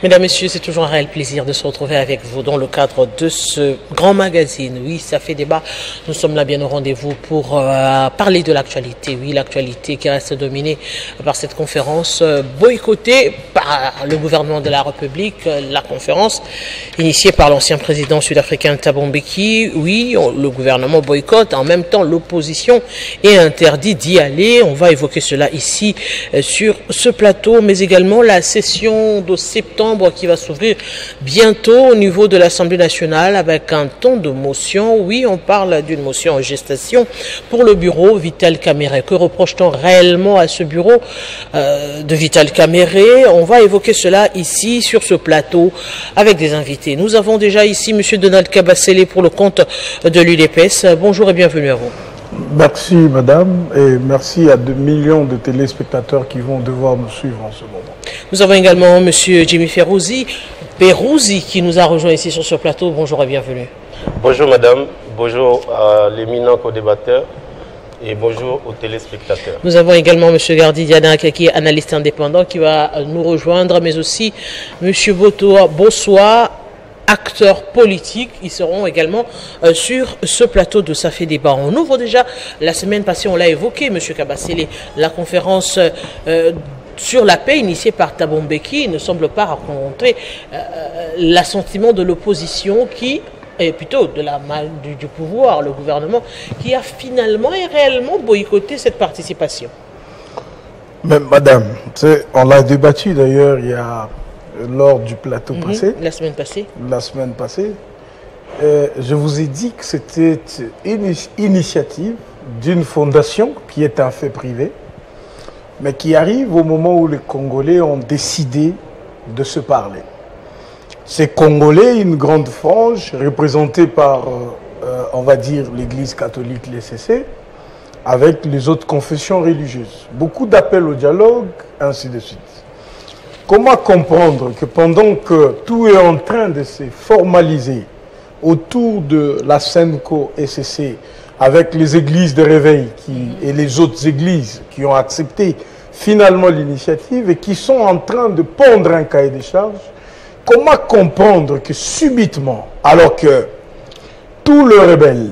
Mesdames, Messieurs, c'est toujours un réel plaisir de se retrouver avec vous dans le cadre de ce grand magazine. Oui, ça fait débat. Nous sommes là bien au rendez-vous pour parler de l'actualité. Oui, l'actualité qui reste dominée par cette conférence boycottée par le gouvernement de la République. La conférence initiée par l'ancien président sud-africain Thabo Mbeki. Oui, le gouvernement boycotte. En même temps, l'opposition est interdite d'y aller. On va évoquer cela ici sur ce plateau, mais également la session de septembre qui va s'ouvrir bientôt au niveau de l'Assemblée nationale avec un ton de motion. Oui, on parle d'une motion en gestation pour le bureau Vital Kamerhe. Que reproche-t-on réellement à ce bureau de Vital Kamerhe? On va évoquer cela ici sur ce plateau avec des invités. Nous avons déjà ici M. Donald Kabasele pour le compte de l'UDPS. Bonjour et bienvenue à vous. Merci madame et merci à 2 millions de téléspectateurs qui vont devoir nous suivre en ce moment. Nous avons également M. Jimmy Perouzi qui nous a rejoint ici sur ce plateau. Bonjour et bienvenue. Bonjour madame, bonjour à l'éminent co-débatteur et bonjour aux téléspectateurs. Nous avons également M. Gardi Diana qui est analyste indépendant qui va nous rejoindre, mais aussi M. Bossoa, acteurs politiques. Ils seront également sur ce plateau de Ça fait débat. On ouvre déjà, la semaine passée, on l'a évoqué, M. Kabasele, la conférence sur la paix initiée par Thabo Mbeki ne semble pas rencontrer l'assentiment de l'opposition qui est plutôt de du pouvoir, le gouvernement, qui a finalement et réellement boycotté cette participation. Mais madame, on l'a débattu d'ailleurs il y a lors du plateau passé. La semaine passée. La semaine passée. Je vous ai dit que c'était une initiative d'une fondation qui est un fait privé, mais qui arrive au moment où les Congolais ont décidé de se parler. Ces Congolais, une grande frange représentée par, on va dire, l'Église catholique, l'ECC, avec les autres confessions religieuses. Beaucoup d'appels au dialogue, ainsi de suite. Comment comprendre que pendant que tout est en train de se formaliser autour de la SENCO-ECC, avec les églises de réveil et les autres églises qui ont accepté finalement l'initiative et qui sont en train de pondre un cahier des charges, comment comprendre que subitement, alors que tous les rebelles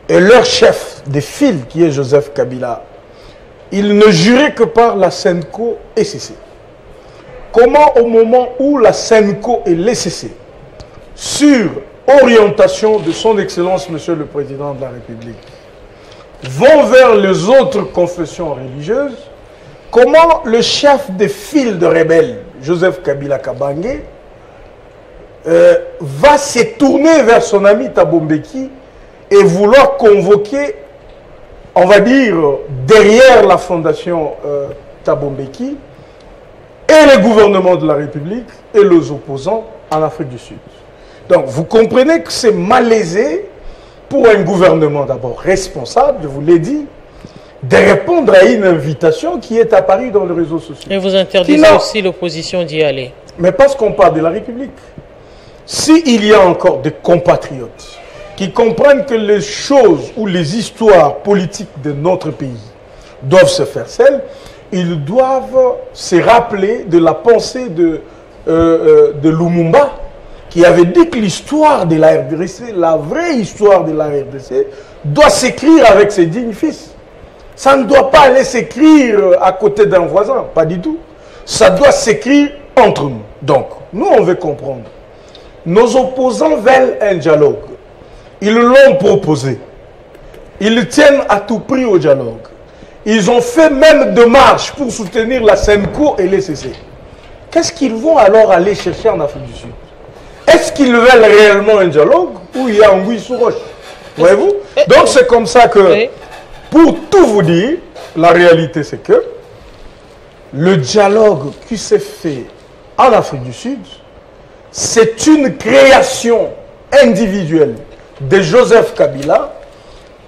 et leur chef de file, qui est Joseph Kabila, ils ne juraient que par la SENCO-ECC. Comment au moment où la SENCO et l'ECC, sur orientation de son Excellence Monsieur le Président de la République, vont vers les autres confessions religieuses, comment le chef de file de rebelles, Joseph Kabila Kabange, va se tourner vers son ami Thabo Mbeki et vouloir convoquer, on va dire, derrière la fondation Thabo Mbeki, et le gouvernement de la République et les opposants en Afrique du Sud. Donc vous comprenez que c'est malaisé pour un gouvernement d'abord responsable, je vous l'ai dit, de répondre à une invitation qui est apparue dans les réseaux sociaux. Et vous interdisez aussi l'opposition d'y aller. Mais parce qu'on parle de la République. S'il y a encore des compatriotes qui comprennent que les choses ou les histoires politiques de notre pays doivent se faire seules, ils doivent se rappeler de la pensée de Lumumba, qui avait dit que l'histoire de la RDC, la vraie histoire de la RDC, doit s'écrire avec ses dignes fils. Ça ne doit pas aller s'écrire à côté d'un voisin, pas du tout. Ça doit s'écrire entre nous. Donc, nous, on veut comprendre. Nos opposants veulent un dialogue. Ils l'ont proposé. Ils tiennent à tout prix au dialogue. Ils ont fait même des marches pour soutenir la SENCO et l'ECC. Qu'est-ce qu'ils vont alors aller chercher en Afrique du Sud? Est-ce qu'ils veulent réellement un dialogue ou il y a un anguille sous roche? Voyez-vous? Donc c'est comme ça que, pour tout vous dire, la réalité c'est que le dialogue qui s'est fait en Afrique du Sud, c'est une création individuelle de Joseph Kabila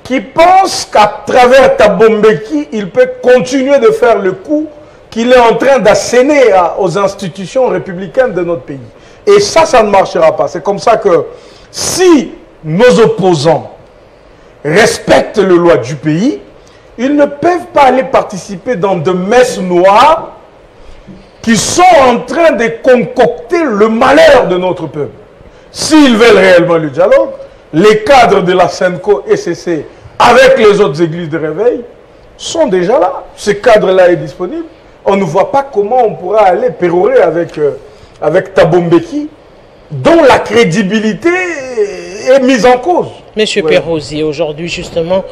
qui pense qu'à travers Thabo Mbeki, il peut continuer de faire le coup qu'il est en train d'asséner aux institutions républicaines de notre pays. Et ça ne marchera pas. C'est comme ça que si nos opposants respectent les lois du pays, ils ne peuvent pas aller participer dans de messes noires qui sont en train de concocter le malheur de notre peuple. S'ils veulent réellement le dialogue, les cadres de la SENCO SCC avec les autres églises de réveil sont déjà là. Ce cadre-là est disponible. On ne voit pas comment on pourra aller pérorer avec Thabo Mbeki, dont la crédibilité est mise en cause. Monsieur Pérosi, aujourd'hui justement,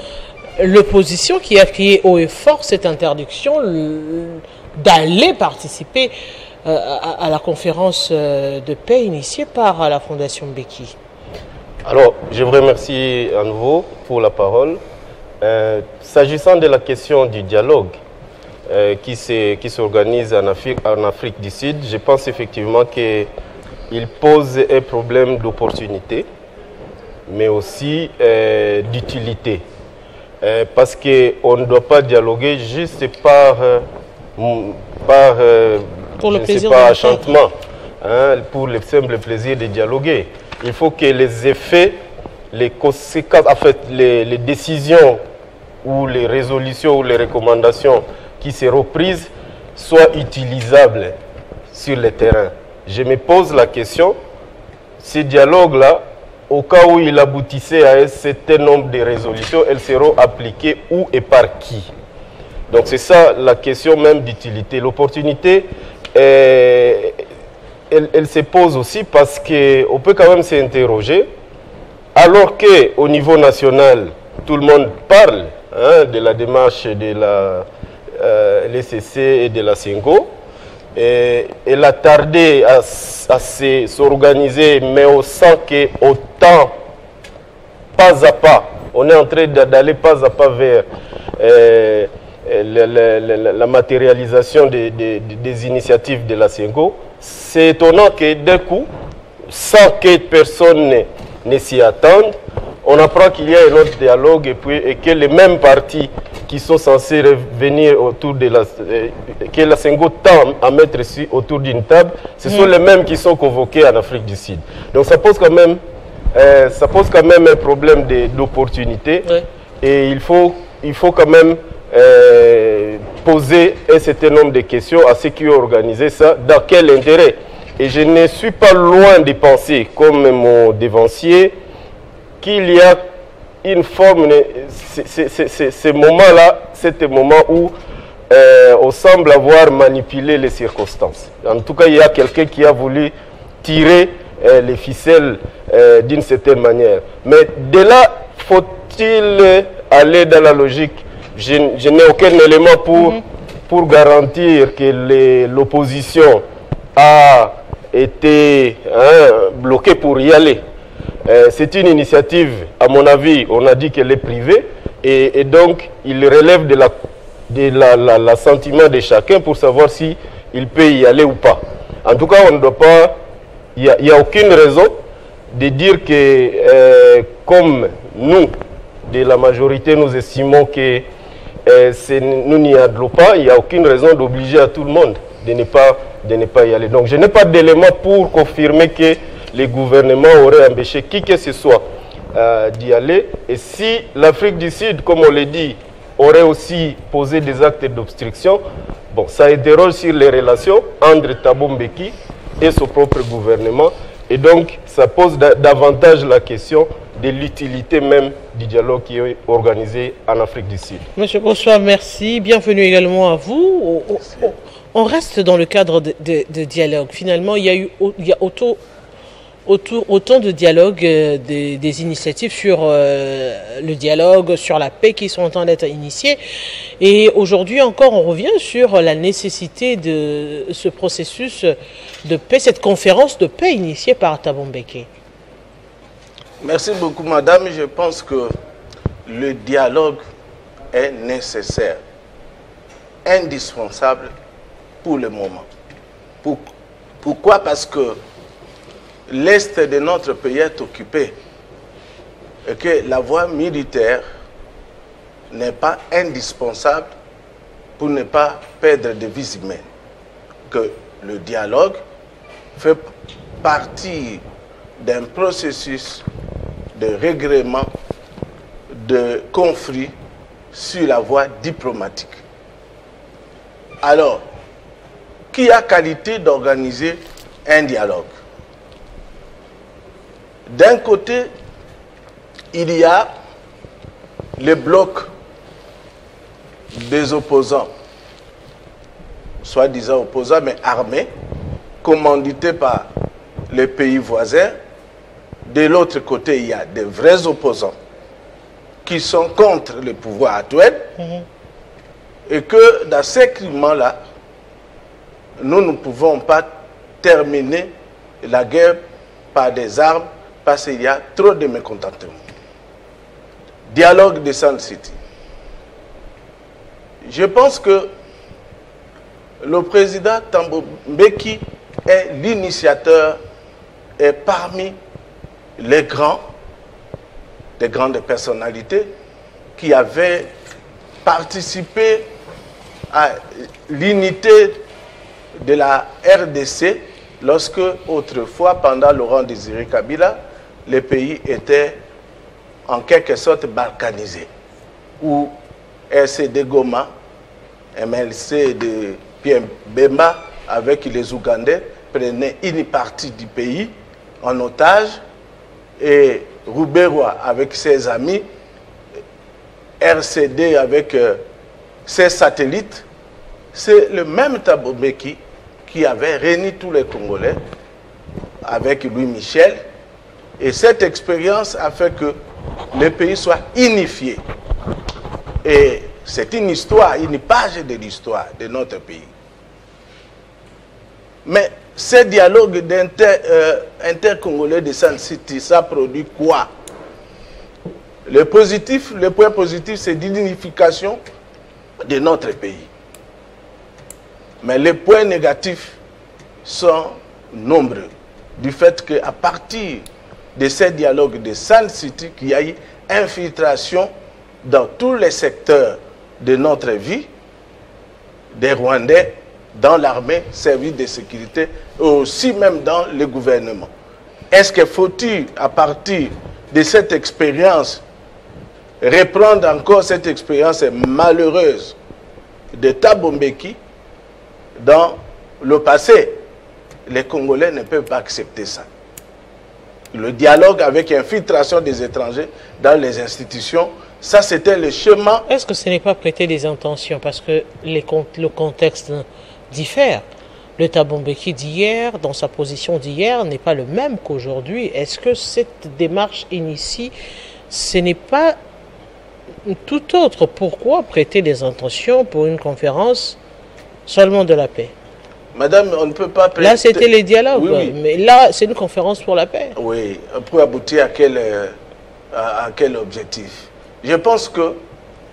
l'opposition qui a crié haut et fort cette interdiction d'aller participer à la conférence de paix initiée par la Fondation Mbeki. Alors, je vous remercie à nouveau pour la parole. S'agissant de la question du dialogue qui s'organise en Afrique du Sud, je pense effectivement qu'il pose un problème d'opportunité, mais aussi d'utilité. Parce qu'on ne doit pas dialoguer juste par pour le plaisir enchantement, hein, pour le simple plaisir de dialoguer. Il faut que les effets, les conséquences, en fait, les décisions ou les résolutions ou les recommandations qui seront prises soient utilisables sur le terrain. Je me pose la question, ces dialogues-là, au cas où il aboutissait à un certain nombre de résolutions, elles seront appliquées où et par qui? Donc c'est ça la question même d'utilité. L'opportunité, elle se pose aussi parce qu'on peut quand même s'interroger, alors qu'au niveau national, tout le monde parle de la démarche de l'ECC et de la SENCO, elle a tardé à s'organiser, mais on sent qu'autant, pas à pas, on est en train d'aller pas à pas vers la matérialisation des initiatives de la SENCO. C'est étonnant que d'un coup, sans que personne ne s'y attende, on apprend qu'il y a un autre dialogue et que les mêmes partis qui sont censés revenir autour de que la SENCO tend à mettre autour d'une table, ce sont les mêmes qui sont convoqués en Afrique du Sud. Donc ça pose quand même un problème d'opportunité, et il faut quand même poser un certain nombre de questions à ceux qui ont organisé ça, dans quel intérêt. Et je ne suis pas loin de penser, comme mon dévancier, qu'il y a une forme, ce moment-là, c'est un moment où on semble avoir manipulé les circonstances. En tout cas, il y a quelqu'un qui a voulu tirer les ficelles d'une certaine manière. Mais de là, faut-il aller dans la logique? Je n'ai aucun élément pour garantir que l'opposition a été bloquée pour y aller. C'est une initiative, à mon avis, on a dit qu'elle est privée, et donc il relève de l'assentiment de chacun pour savoir si il peut y aller ou pas. En tout cas, on ne doit pas, il n'y a aucune raison de dire que, comme nous, de la majorité, nous estimons que nous n'y allons pas, il n'y a aucune raison d'obliger à tout le monde de ne pas y aller. Donc je n'ai pas d'éléments pour confirmer que les gouvernements auraient empêché qui que ce soit d'y aller. Et si l'Afrique du Sud, comme on l'a dit, aurait aussi posé des actes d'obstruction, bon, ça interroge sur les relations entre Thabo Mbeki et son propre gouvernement. Et donc, ça pose davantage la question de l'utilité même du dialogue qui est organisé en Afrique du Sud. Monsieur Bonsoir, merci. Bienvenue également à vous. On reste dans le cadre de dialogue. Finalement, il y a autant de dialogues, des initiatives sur le dialogue, sur la paix qui sont en train d'être initiées. Et aujourd'hui encore, on revient sur la nécessité de ce processus de paix, cette conférence de paix initiée par Thabo Mbeki. Merci beaucoup, madame. Je pense que le dialogue est nécessaire, indispensable pour le moment. Pourquoi? Parce que l'Est de notre pays est occupé et que la voie militaire n'est pas indispensable pour ne pas perdre de vies humaines. Que le dialogue fait partie d'un processus de règlement de conflits sur la voie diplomatique. Alors, qui a qualité d'organiser un dialogue. D'un côté, il y a les blocs des opposants, soi-disant opposants, mais armés, commandités par les pays voisins. De l'autre côté, il y a des vrais opposants qui sont contre le pouvoir actuel. Et que dans ces climats-là, nous ne pouvons pas terminer la guerre par des armes parce qu'il y a trop de mécontentement. Dialogue de Sun City. Je pense que le président Thabo Mbeki est l'initiateur et parmi les grandes personnalités qui avaient participé à l'unité de la RDC lorsque, autrefois, pendant Laurent Désiré Kabila, les pays étaient en quelque sorte balkanisés, où RCD Goma, MLC de Pierre Bemba, avec les Ougandais, prenaient une partie du pays en otage, et Rouberois avec ses amis, RCD avec ses satellites, c'est le même Thabo Mbeki qui avait réuni tous les Congolais avec Louis Michel. Et cette expérience a fait que le pays soit unifié. Et c'est une histoire, une page de l'histoire de notre pays. Mais ce dialogue intercongolais de Sun City, ça produit quoi? Le point positif, c'est l'unification de notre pays. Mais les points négatifs sont nombreux. Du fait qu'à partir de ces dialogues de Sun City, qu'il y a eu infiltration dans tous les secteurs de notre vie, des Rwandais, dans l'armée, service de sécurité, et aussi même dans le gouvernement. Est-ce qu'il faut-il, à partir de cette expérience, reprendre encore cette expérience malheureuse de Thabo Mbeki dans le passé? Les Congolais ne peuvent pas accepter ça. Le dialogue avec infiltration des étrangers dans les institutions, ça c'était le chemin. Est-ce que ce n'est pas prêter des intentions? Parce que le contexte diffère. Le Thabo Mbeki d'hier, dans sa position d'hier, n'est pas le même qu'aujourd'hui. Est-ce que cette démarche initiée, ce n'est pas tout autre? Pourquoi prêter des intentions pour une conférence seulement de la paix? Madame, on ne peut pas prêter... Là, c'était les dialogues, oui, oui. Mais là, c'est une conférence pour la paix. Oui, pour aboutir à quel objectif? Je pense qu'il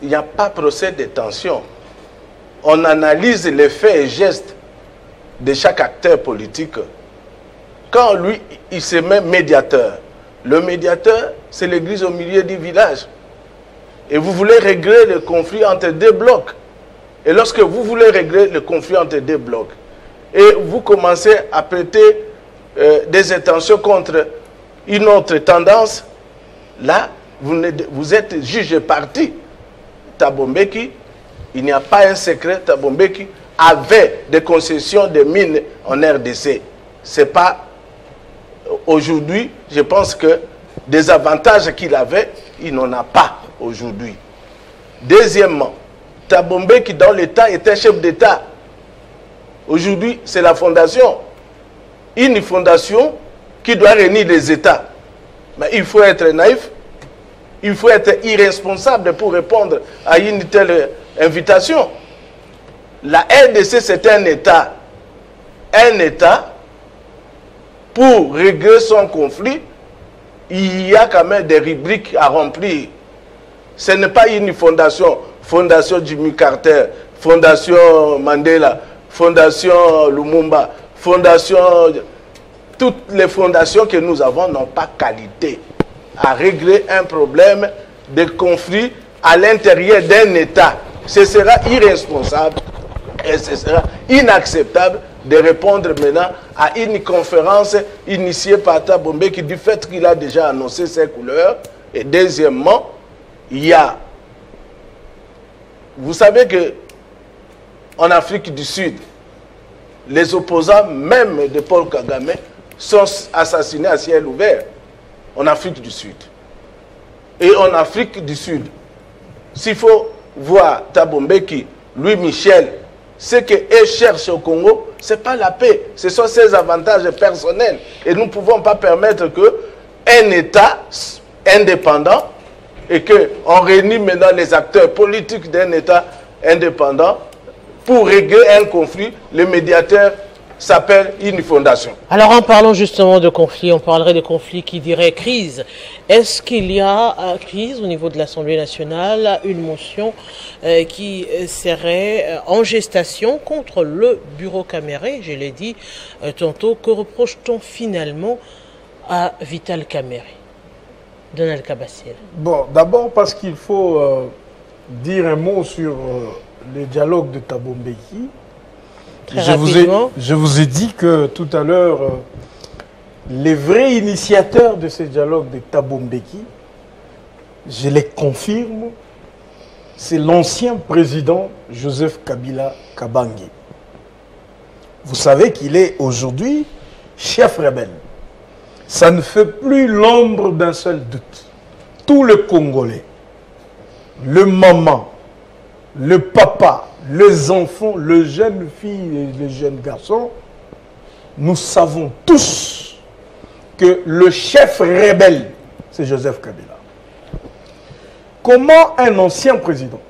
n'y a pas procès de tension. On analyse les faits et gestes de chaque acteur politique. Quand lui, il se met médiateur, le médiateur, c'est l'église au milieu du village. Et vous voulez régler le conflit entre deux blocs. Et lorsque vous voulez régler le conflit entre deux blocs, et vous commencez à prêter des intentions contre une autre tendance, là, vous êtes juge parti. Thabo Mbeki, il n'y a pas un secret, Thabo Mbeki avait des concessions de mines en RDC. C'est pas aujourd'hui, je pense que des avantages qu'il avait, il n'en a pas aujourd'hui. Deuxièmement, Thabo Mbeki dans l'État était chef d'État. Aujourd'hui, c'est la fondation. Une fondation qui doit réunir les États. Mais il faut être naïf, il faut être irresponsable pour répondre à une telle invitation. La RDC, c'est un État. Un État, pour régler son conflit, il y a quand même des rubriques à remplir. Ce n'est pas une fondation. Fondation Jimmy Carter, Fondation Mandela, Fondation Lumumba, Fondation... Toutes les fondations que nous avons n'ont pas qualité à régler un problème de conflit à l'intérieur d'un État. Ce sera irresponsable et ce sera inacceptable de répondre maintenant à une conférence initiée par Thabo Mbeki du fait qu'il a déjà annoncé ses couleurs. Et deuxièmement, il y a... Vous savez que en Afrique du Sud, les opposants même de Paul Kagame sont assassinés à ciel ouvert en Afrique du Sud. Et en Afrique du Sud, s'il faut voir Thabo Mbeki, Louis Michel, ce qu'ils cherchent au Congo, ce n'est pas la paix, ce sont ses avantages personnels. Et nous ne pouvons pas permettre qu'un État indépendant et qu'on réunit maintenant les acteurs politiques d'un État indépendant pour régler un conflit. Le médiateur s'appelle une fondation. Alors en parlant justement de conflit, on parlerait de conflit qui dirait crise. Est-ce qu'il y a crise au niveau de l'Assemblée nationale, une motion qui serait en gestation contre le bureau Kaméré, je l'ai dit tantôt, que reproche-t-on finalement à Vital Kaméré? Donald Kabassil. Bon, d'abord parce qu'il faut dire un mot sur le dialogue de Thabo Mbeki. Je vous ai dit que tout à l'heure, les vrais initiateurs de ce dialogue de Thabo Mbeki, je les confirme, c'est l'ancien président Joseph Kabila Kabange. Vous savez qu'il est aujourd'hui chef rebelle. Ça ne fait plus l'ombre d'un seul doute. Tous les Congolais, le maman, le papa, les enfants, les jeunes filles et les jeunes garçons, nous savons tous que le chef rebelle, c'est Joseph Kabila. Comment un ancien président,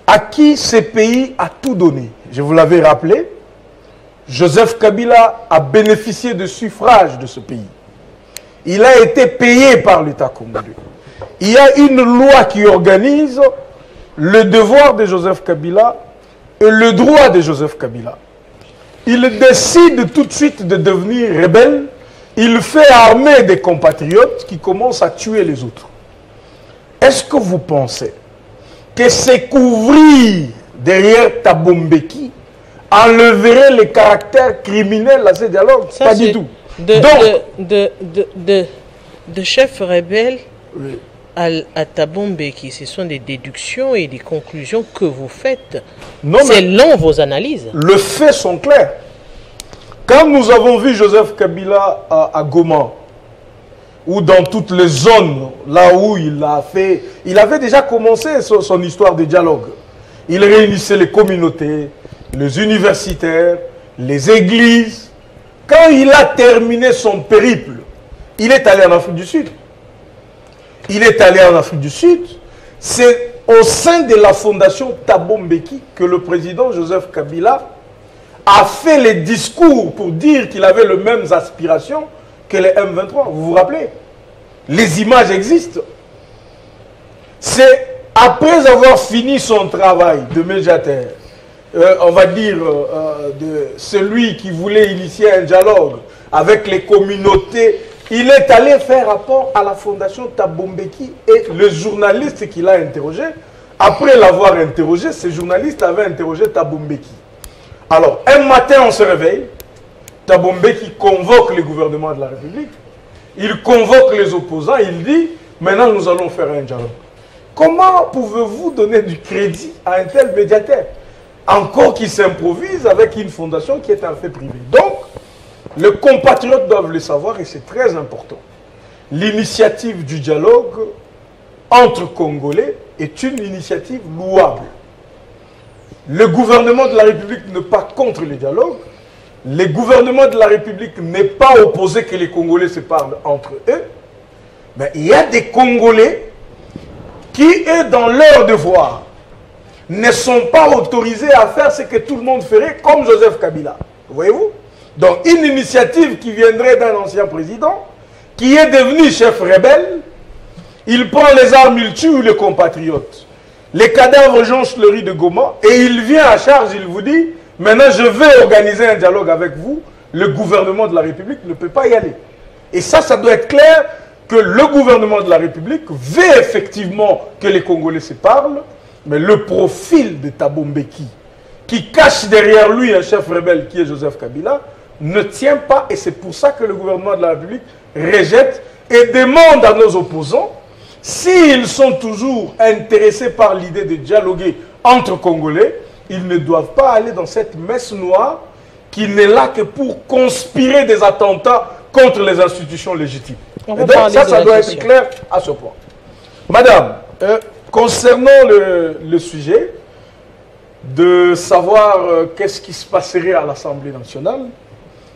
à qui ce pays a tout donné, je vous l'avais rappelé, Joseph Kabila a bénéficié de suffrage de ce pays. Il a été payé par l'État congolais. Il y a une loi qui organise le devoir de Joseph Kabila et le droit de Joseph Kabila. Il décide tout de suite de devenir rebelle. Il fait armer des compatriotes qui commencent à tuer les autres. Est-ce que vous pensez que c'est couvrir derrière Thabo Mbeki enleverait le caractère criminel à ce dialogue? Pas du tout. De chef rebelle oui, à Thabo Mbeki, ce sont des déductions et des conclusions que vous faites non, selon vos analyses. Les faits sont clairs. Quand nous avons vu Joseph Kabila à Goma, ou dans toutes les zones là où il avait déjà commencé son histoire de dialogue. Il réunissait les communautés, les universitaires, les églises. Quand il a terminé son périple, il est allé en Afrique du Sud. Il est allé en Afrique du Sud. C'est au sein de la fondation Thabo Mbeki que le président Joseph Kabila a fait les discours pour dire qu'il avait les mêmes aspirations que les M23. Vous vous rappelez? Les images existent. C'est après avoir fini son travail de médiateur, on va dire, de celui qui voulait initier un dialogue avec les communautés, il est allé faire rapport à la fondation Thabo Mbeki et le journaliste qui l'a interrogé, après l'avoir interrogé, ce journaliste avait interrogé Thabo Mbeki. Alors, un matin, on se réveille, Thabo Mbeki convoque le gouvernement de la République, il convoque les opposants, il dit, maintenant nous allons faire un dialogue. Comment pouvez-vous donner du crédit à un tel médiateur? Encore qui s'improvise avec une fondation qui est un fait privé. Donc, les compatriotes doivent le savoir et c'est très important. L'initiative du dialogue entre Congolais est une initiative louable. Le gouvernement de la République n'est pas contre le dialogue. Le gouvernement de la République n'est pas opposé que les Congolais se parlent entre eux. Mais il y a des Congolais qui, eux, dans leur devoir, ne sont pas autorisés à faire ce que tout le monde ferait, comme Joseph Kabila. Voyez-vous? Donc, une initiative qui viendrait d'un ancien président, qui est devenu chef rebelle, il prend les armes, il tue les compatriotes. Les cadavres jonchent le riz de Goma, et il vient à charge, il vous dit, maintenant je vais organiser un dialogue avec vous, le gouvernement de la République ne peut pas y aller. Et ça doit être clair que le gouvernement de la République veut effectivement que les Congolais se parlent, mais le profil de Thabo Mbeki, qui cache derrière lui un chef rebelle qui est Joseph Kabila, ne tient pas, et c'est pour ça que le gouvernement de la République rejette et demande à nos opposants, s'ils sont toujours intéressés par l'idée de dialoguer entre Congolais, ils ne doivent pas aller dans cette messe noire qui n'est là que pour conspirer des attentats contre les institutions légitimes. Et donc ça doit être clair à ce point. Madame, concernant le sujet de savoir qu'est-ce qui se passerait à l'Assemblée nationale,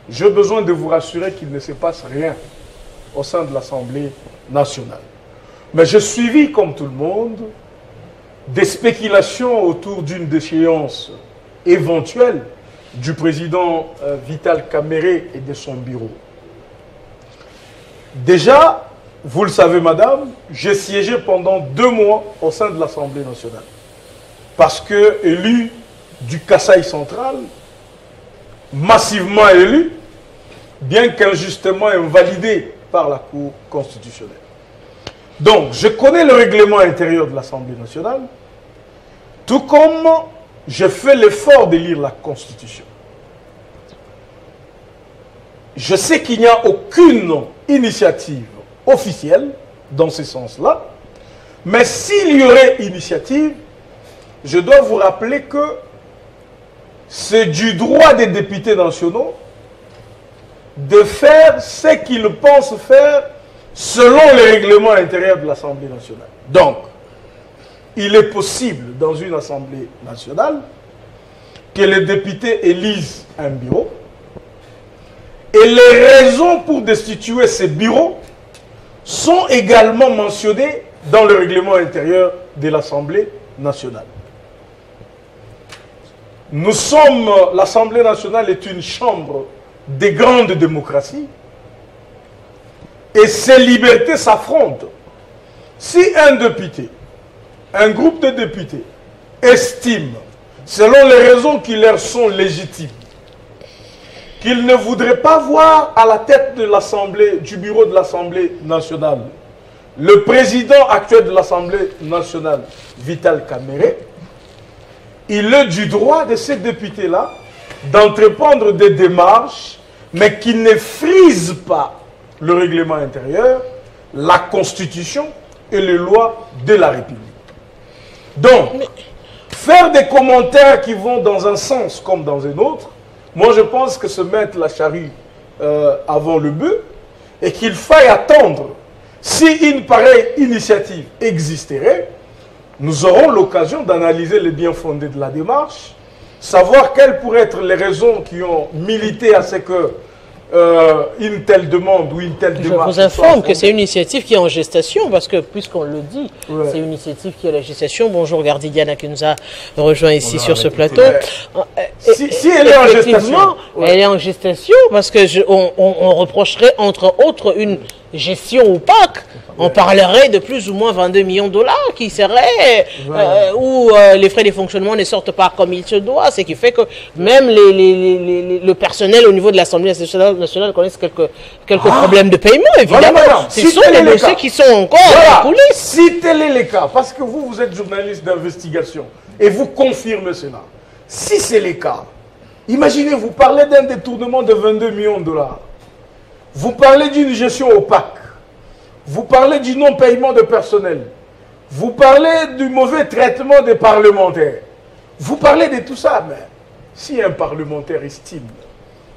j'ai besoin de vous rassurer qu'il ne se passe rien au sein de l'Assemblée nationale. Mais j'ai suivi, comme tout le monde, des spéculations autour d'une déchéance éventuelle du président Vital Kamerhe et de son bureau. Déjà, vous le savez, madame, j'ai siégé pendant 2 mois au sein de l'Assemblée nationale. Parce que, élu du Kasaï central, massivement élu, bien qu'injustement invalidé par la Cour constitutionnelle. Donc, je connais le règlement intérieur de l'Assemblée nationale, tout comme je fais l'effort de lire la Constitution. Je sais qu'il n'y a aucune initiative officielle dans ce sens-là, mais s'il y aurait initiative, je dois vous rappeler que c'est du droit des députés nationaux de faire ce qu'ils pensent faire selon les règlements intérieurs de l'Assemblée nationale. Donc, il est possible dans une Assemblée nationale que les députés élisent un bureau et les raisons pour destituer ces bureaux sont également mentionnées dans le règlement intérieur de l'Assemblée nationale. L'Assemblée nationale est une chambre des grandes démocraties et ces libertés s'affrontent. Si un député, un groupe de députés estime, selon les raisons qui leur sont légitimes, qu'il ne voudrait pas voir à la tête de l'Assemblée, du bureau de l'Assemblée nationale, le président actuel de l'Assemblée nationale, Vital Kamerhe, il a du droit de ces députés-là d'entreprendre des démarches, mais qui ne frisent pas le règlement intérieur, la Constitution et les lois de la République. Donc, faire des commentaires qui vont dans un sens comme dans un autre, moi je pense que se mettre la charrue avant le bœuf et qu'il faille attendre. Si une pareille initiative existerait, nous aurons l'occasion d'analyser les bien-fondés de la démarche, savoir quelles pourraient être les raisons qui ont milité à ce que une telle demande ou une telle démarche... Je vous informe que c'est une initiative qui est en gestation, parce que, puisqu'on le dit, c'est une initiative qui est en gestation. Bonjour, Gardidiana, qui nous a rejoint ici sur ce plateau. Si elle est en gestation... Elle est en gestation, parce que on reprocherait, entre autres, une gestion opaque. On parlerait de plus ou moins 22 millions de dollars qui seraient, où les frais de fonctionnement ne sortent pas comme il se doit, ce qui fait que même le personnel au niveau de l'Assemblée nationale connaissent quelques problèmes de paiement, évidemment. Ce sont des dossiers qui sont encore en coulisses. Si tel est le cas, parce que vous êtes journaliste d'investigation et vous confirmez cela, si c'est le cas, imaginez, vous parlez d'un détournement de 22 millions de dollars, vous parlez d'une gestion opaque, vous parlez du non-paiement de personnel. Vous parlez du mauvais traitement des parlementaires. Vous parlez de tout ça, mais si un parlementaire estime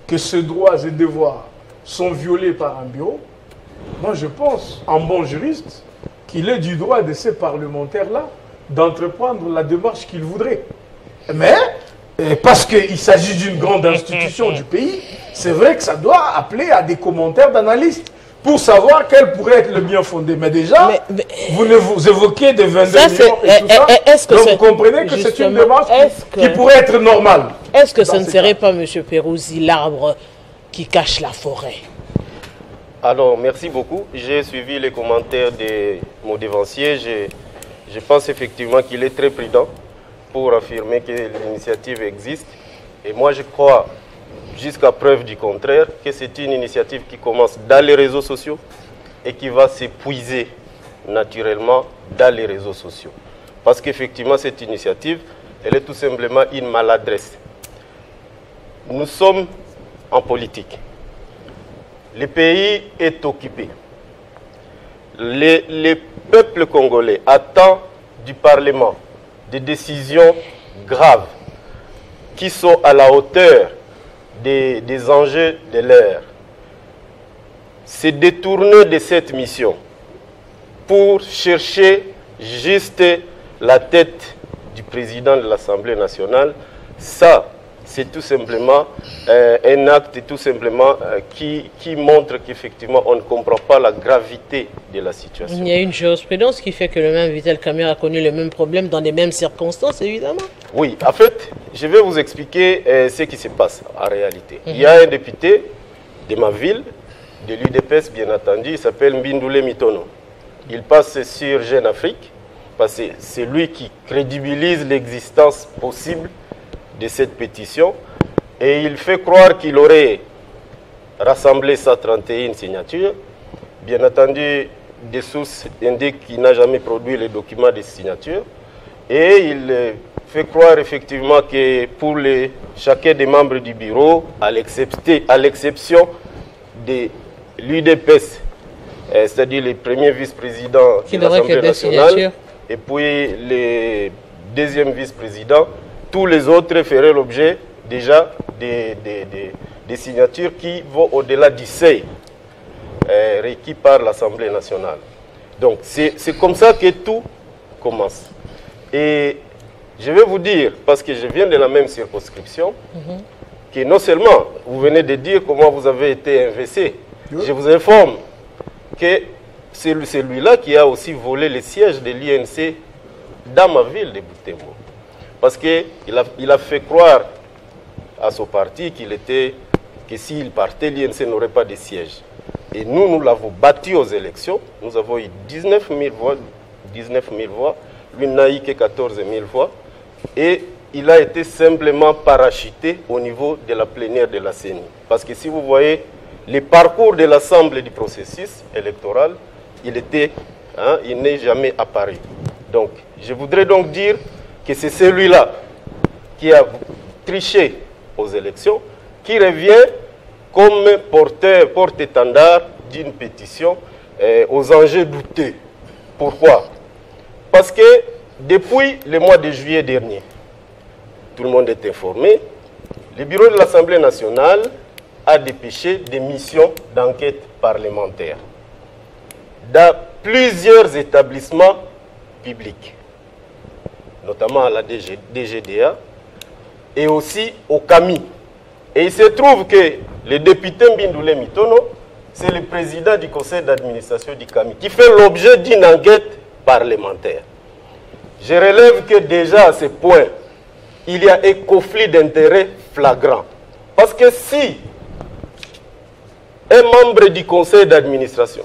que ses droits et devoirs sont violés par un bureau, moi je pense, en bon juriste, qu'il est du droit de ces parlementaires-là d'entreprendre la démarche qu'ils voudraient. Mais, parce qu'il s'agit d'une grande institution du pays, c'est vrai que ça doit appeler à des commentaires d'analystes pour savoir quel pourrait être le bien fondé. Mais déjà, vous évoquez des 22 millions et tout ça, donc vous comprenez que c'est une démarche qui pourrait être normale. Est-ce que ce ne serait pas, M. Pérouzzi, l'arbre qui cache la forêt? Alors, merci beaucoup. J'ai suivi les commentaires de mon dévancier. Je pense effectivement qu'il est très prudent pour affirmer que l'initiative existe. Et moi, je crois, jusqu'à preuve du contraire, que c'est une initiative qui commence dans les réseaux sociaux et qui va s'épuiser naturellement dans les réseaux sociaux. Parce qu'effectivement, cette initiative, elle est tout simplement une maladresse. Nous sommes en politique. Le pays est occupé. Les peuples congolais attendent du Parlement des décisions graves qui sont à la hauteur des enjeux de l'ère, se détourner de cette mission pour chercher juste la tête du président de l'Assemblée nationale, ça, c'est tout simplement un acte tout simplement qui montre qu'effectivement on ne comprend pas la gravité de la situation. Il y a une jurisprudence qui fait que le même Vital Kamerhe a connu le même problème dans les mêmes circonstances, évidemment. Oui, en fait, je vais vous expliquer ce qui se passe en réalité. Il y a un député de ma ville, de l'UDPS bien entendu, il s'appelle Mbindoulé Mitono. Il passe sur Jeune Afrique, parce que c'est lui qui crédibilise l'existence possible de cette pétition, et il fait croire qu'il aurait rassemblé 131 signatures. Bien entendu, des sources indiquent qu'il n'a jamais produit les documents de signature, et il fait croire effectivement que pour chacun des membres du bureau, à l'exception de l'UDPS, c'est-à-dire les premiers vice-présidents de l'Assemblée nationale, et puis les deuxièmes vice-présidents, tous les autres feraient l'objet déjà des signatures qui vont au-delà du seuil requis par l'Assemblée nationale. Donc c'est comme ça que tout commence. Et je vais vous dire, parce que je viens de la même circonscription, que non seulement vous venez de dire comment vous avez été investé, je vous informe que c'est celui-là qui a aussi volé le siège de l'INC dans ma ville de Butembo. Parce qu'il a fait croire à son parti que s'il partait, l'INC n'aurait pas de siège. Et nous l'avons battu aux élections. Nous avons eu 19 000 voix. Lui n'a eu que 14 000 voix. Et il a été simplement parachuté au niveau de la plénière de la CENI. Parce que si vous voyez le parcours de l'ensemble du processus électoral, il n'est jamais apparu. Donc, je voudrais donc dire que c'est celui-là qui a triché aux élections, qui revient comme porte-étendard d'une pétition aux enjeux douteux. Pourquoi? Parce que depuis le mois de juillet dernier, tout le monde est informé, le bureau de l'Assemblée nationale a dépêché des missions d'enquête parlementaire dans plusieurs établissements publics, notamment à la DGDA et aussi au CAMI. Et il se trouve que le député Mbindoulé Mitono, c'est le président du conseil d'administration du CAMI, qui fait l'objet d'une enquête parlementaire. Je relève que déjà à ce point, il y a un conflit d'intérêts flagrant. Parce que si un membre du conseil d'administration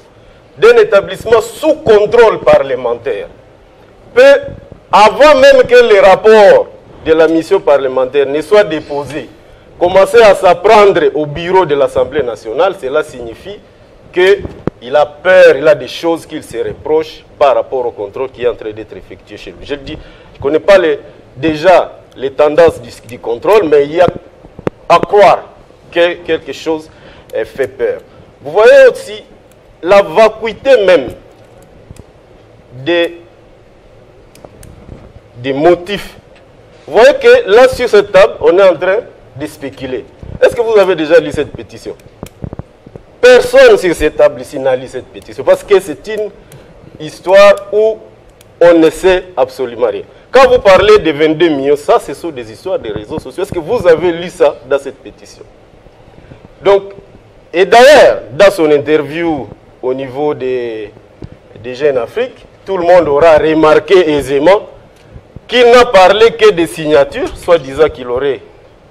d'un établissement sous contrôle parlementaire peut, avant même que les rapports de la mission parlementaire ne soient déposés, commencer à s'apprendre au bureau de l'Assemblée nationale, cela signifie qu'il a peur, il a des choses qu'il se reproche par rapport au contrôle qui est en train d'être effectué chez lui. Je le dis, je ne connais pas déjà les tendances du contrôle, mais il y a à croire que quelque chose fait peur. Vous voyez aussi la vacuité même des motifs. Vous voyez que là, sur cette table, on est en train de spéculer. Est-ce que vous avez déjà lu cette pétition? Personne sur cette table ici n'a lu cette pétition, parce que c'est une histoire où on ne sait absolument rien. Quand vous parlez de 22 millions, ça, ce sont des histoires des réseaux sociaux. Est-ce que vous avez lu ça dans cette pétition? Donc, et d'ailleurs, dans son interview au niveau des Jeunes Afrique, tout le monde aura remarqué aisément qu'il n'a parlé que des signatures, soi-disant qu'il aurait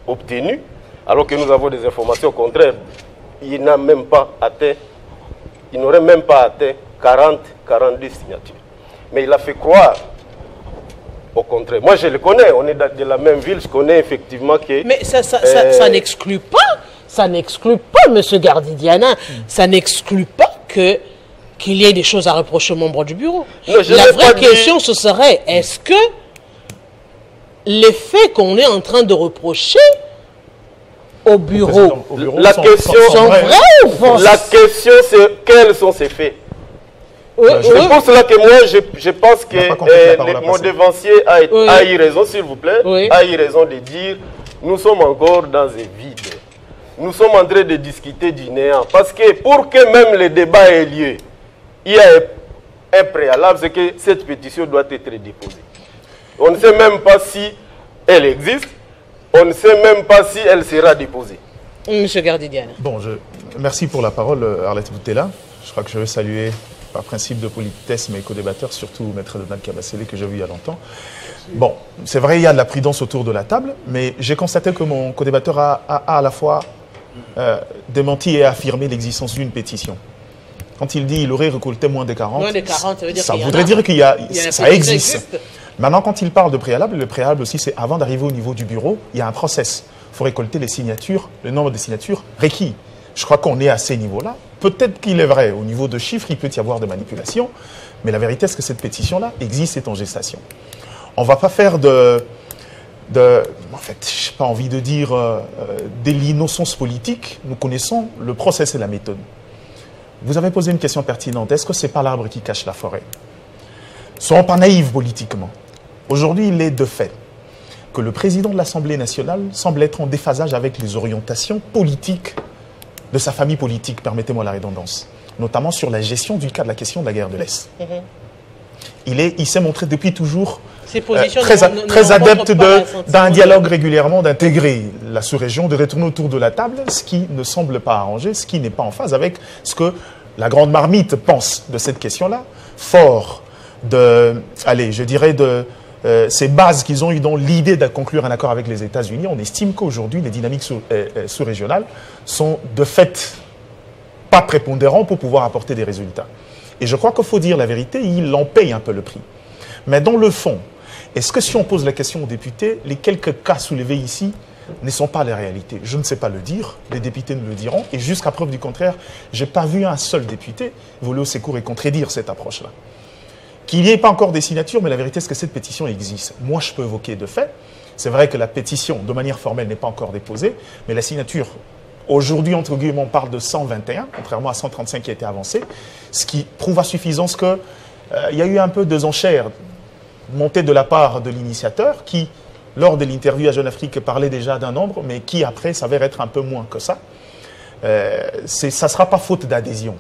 obtenues, alors que nous avons des informations contraires. Il n'aurait même pas atteint 42 signatures. Mais il a fait croire au contraire. Moi, je le connais, on est de la même ville, je connais effectivement que... Mais ça n'exclut pas, M. Gardidiana, ça n'exclut pas qu'il y ait des choses à reprocher aux membres du bureau. Non, la vraie question, ce serait, est-ce que les faits qu'on est en train de reprocher au bureau la question sont vrais ou fausses? La question, c'est quels sont ces faits? C'est pour cela que moi, je pense que mon dévancier a eu raison, s'il vous plaît, a eu raison de dire nous sommes encore dans un vide. nous sommes en train de discuter du néant. Parce que pour que même le débat ait lieu, il y a un préalable, c'est que cette pétition doit être déposée. On ne sait même pas si elle existe, on ne sait même pas si elle sera déposée. Monsieur Gardidiane. Bon, merci pour la parole, Arlette Boutella. Je crois que je vais saluer, par principe de politesse, mes co-débatteurs, surtout Maître Donald Kabasele, que j'ai vu il y a longtemps. Bon, c'est vrai, il y a de la prudence autour de la table, mais j'ai constaté que mon co-débatteur a à la fois démenti et affirmé l'existence d'une pétition. Quand il dit qu'il aurait récolté moins de 40, moins de 40 ça veut dire ça qu'il y en voudrait a. dire qu'il y a, ça existe. existe. Maintenant, quand il parle de préalable, le préalable aussi, c'est avant d'arriver au niveau du bureau, il y a un process. Il faut récolter les signatures, le nombre de signatures requis. Je crois qu'on est à ces niveaux-là. Peut-être qu'il est vrai, au niveau de chiffres, il peut y avoir des manipulations, mais la vérité, c'est que cette pétition-là existe, est en gestation. On ne va pas faire en fait, je n'ai pas envie de dire de l'innocence politique. Nous connaissons le process et la méthode. Vous avez posé une question pertinente. Est-ce que ce n'est pas l'arbre qui cache la forêt? Soyons pas naïfs politiquement. Aujourd'hui, il est de fait que le président de l'Assemblée nationale semble être en déphasage avec les orientations politiques de sa famille politique, permettez-moi la redondance, notamment sur la gestion du cas de la question de la guerre de l'Est. Il s'est montré depuis toujours très adepte d'un dialogue régulièrement, d'intégrer la sous-région, de retourner autour de la table, ce qui ne semble pas arranger, ce qui n'est pas en phase avec ce que la grande marmite pense de cette question-là, fort de, allez, je dirais de ces bases qu'ils ont eues dans l'idée de conclure un accord avec les États-Unis. On estime qu'aujourd'hui, les dynamiques sous-régionales sont de fait pas prépondérants pour pouvoir apporter des résultats. Et je crois qu'il faut dire la vérité, ils en payent un peu le prix. Mais dans le fond, est-ce que si on pose la question aux députés, les quelques cas soulevés ici ne sont pas les réalités? Je ne sais pas le dire, les députés nous le diront, et jusqu'à preuve du contraire, je n'ai pas vu un seul député voler au secours et contredire cette approche-là. Qu'il n'y ait pas encore des signatures, mais la vérité c'est que cette pétition existe. Moi, je peux évoquer de fait. C'est vrai que la pétition, de manière formelle, n'est pas encore déposée, mais la signature, aujourd'hui, entre guillemets, on parle de 121, contrairement à 135 qui a été avancé, ce qui prouve à suffisance qu'il y a eu un peu de enchères montées de la part de l'initiateur, qui, lors de l'interview à Jeune Afrique, parlait déjà d'un nombre, mais qui, après, s'avère être un peu moins que ça. Ça ne sera pas faute d'adhésion.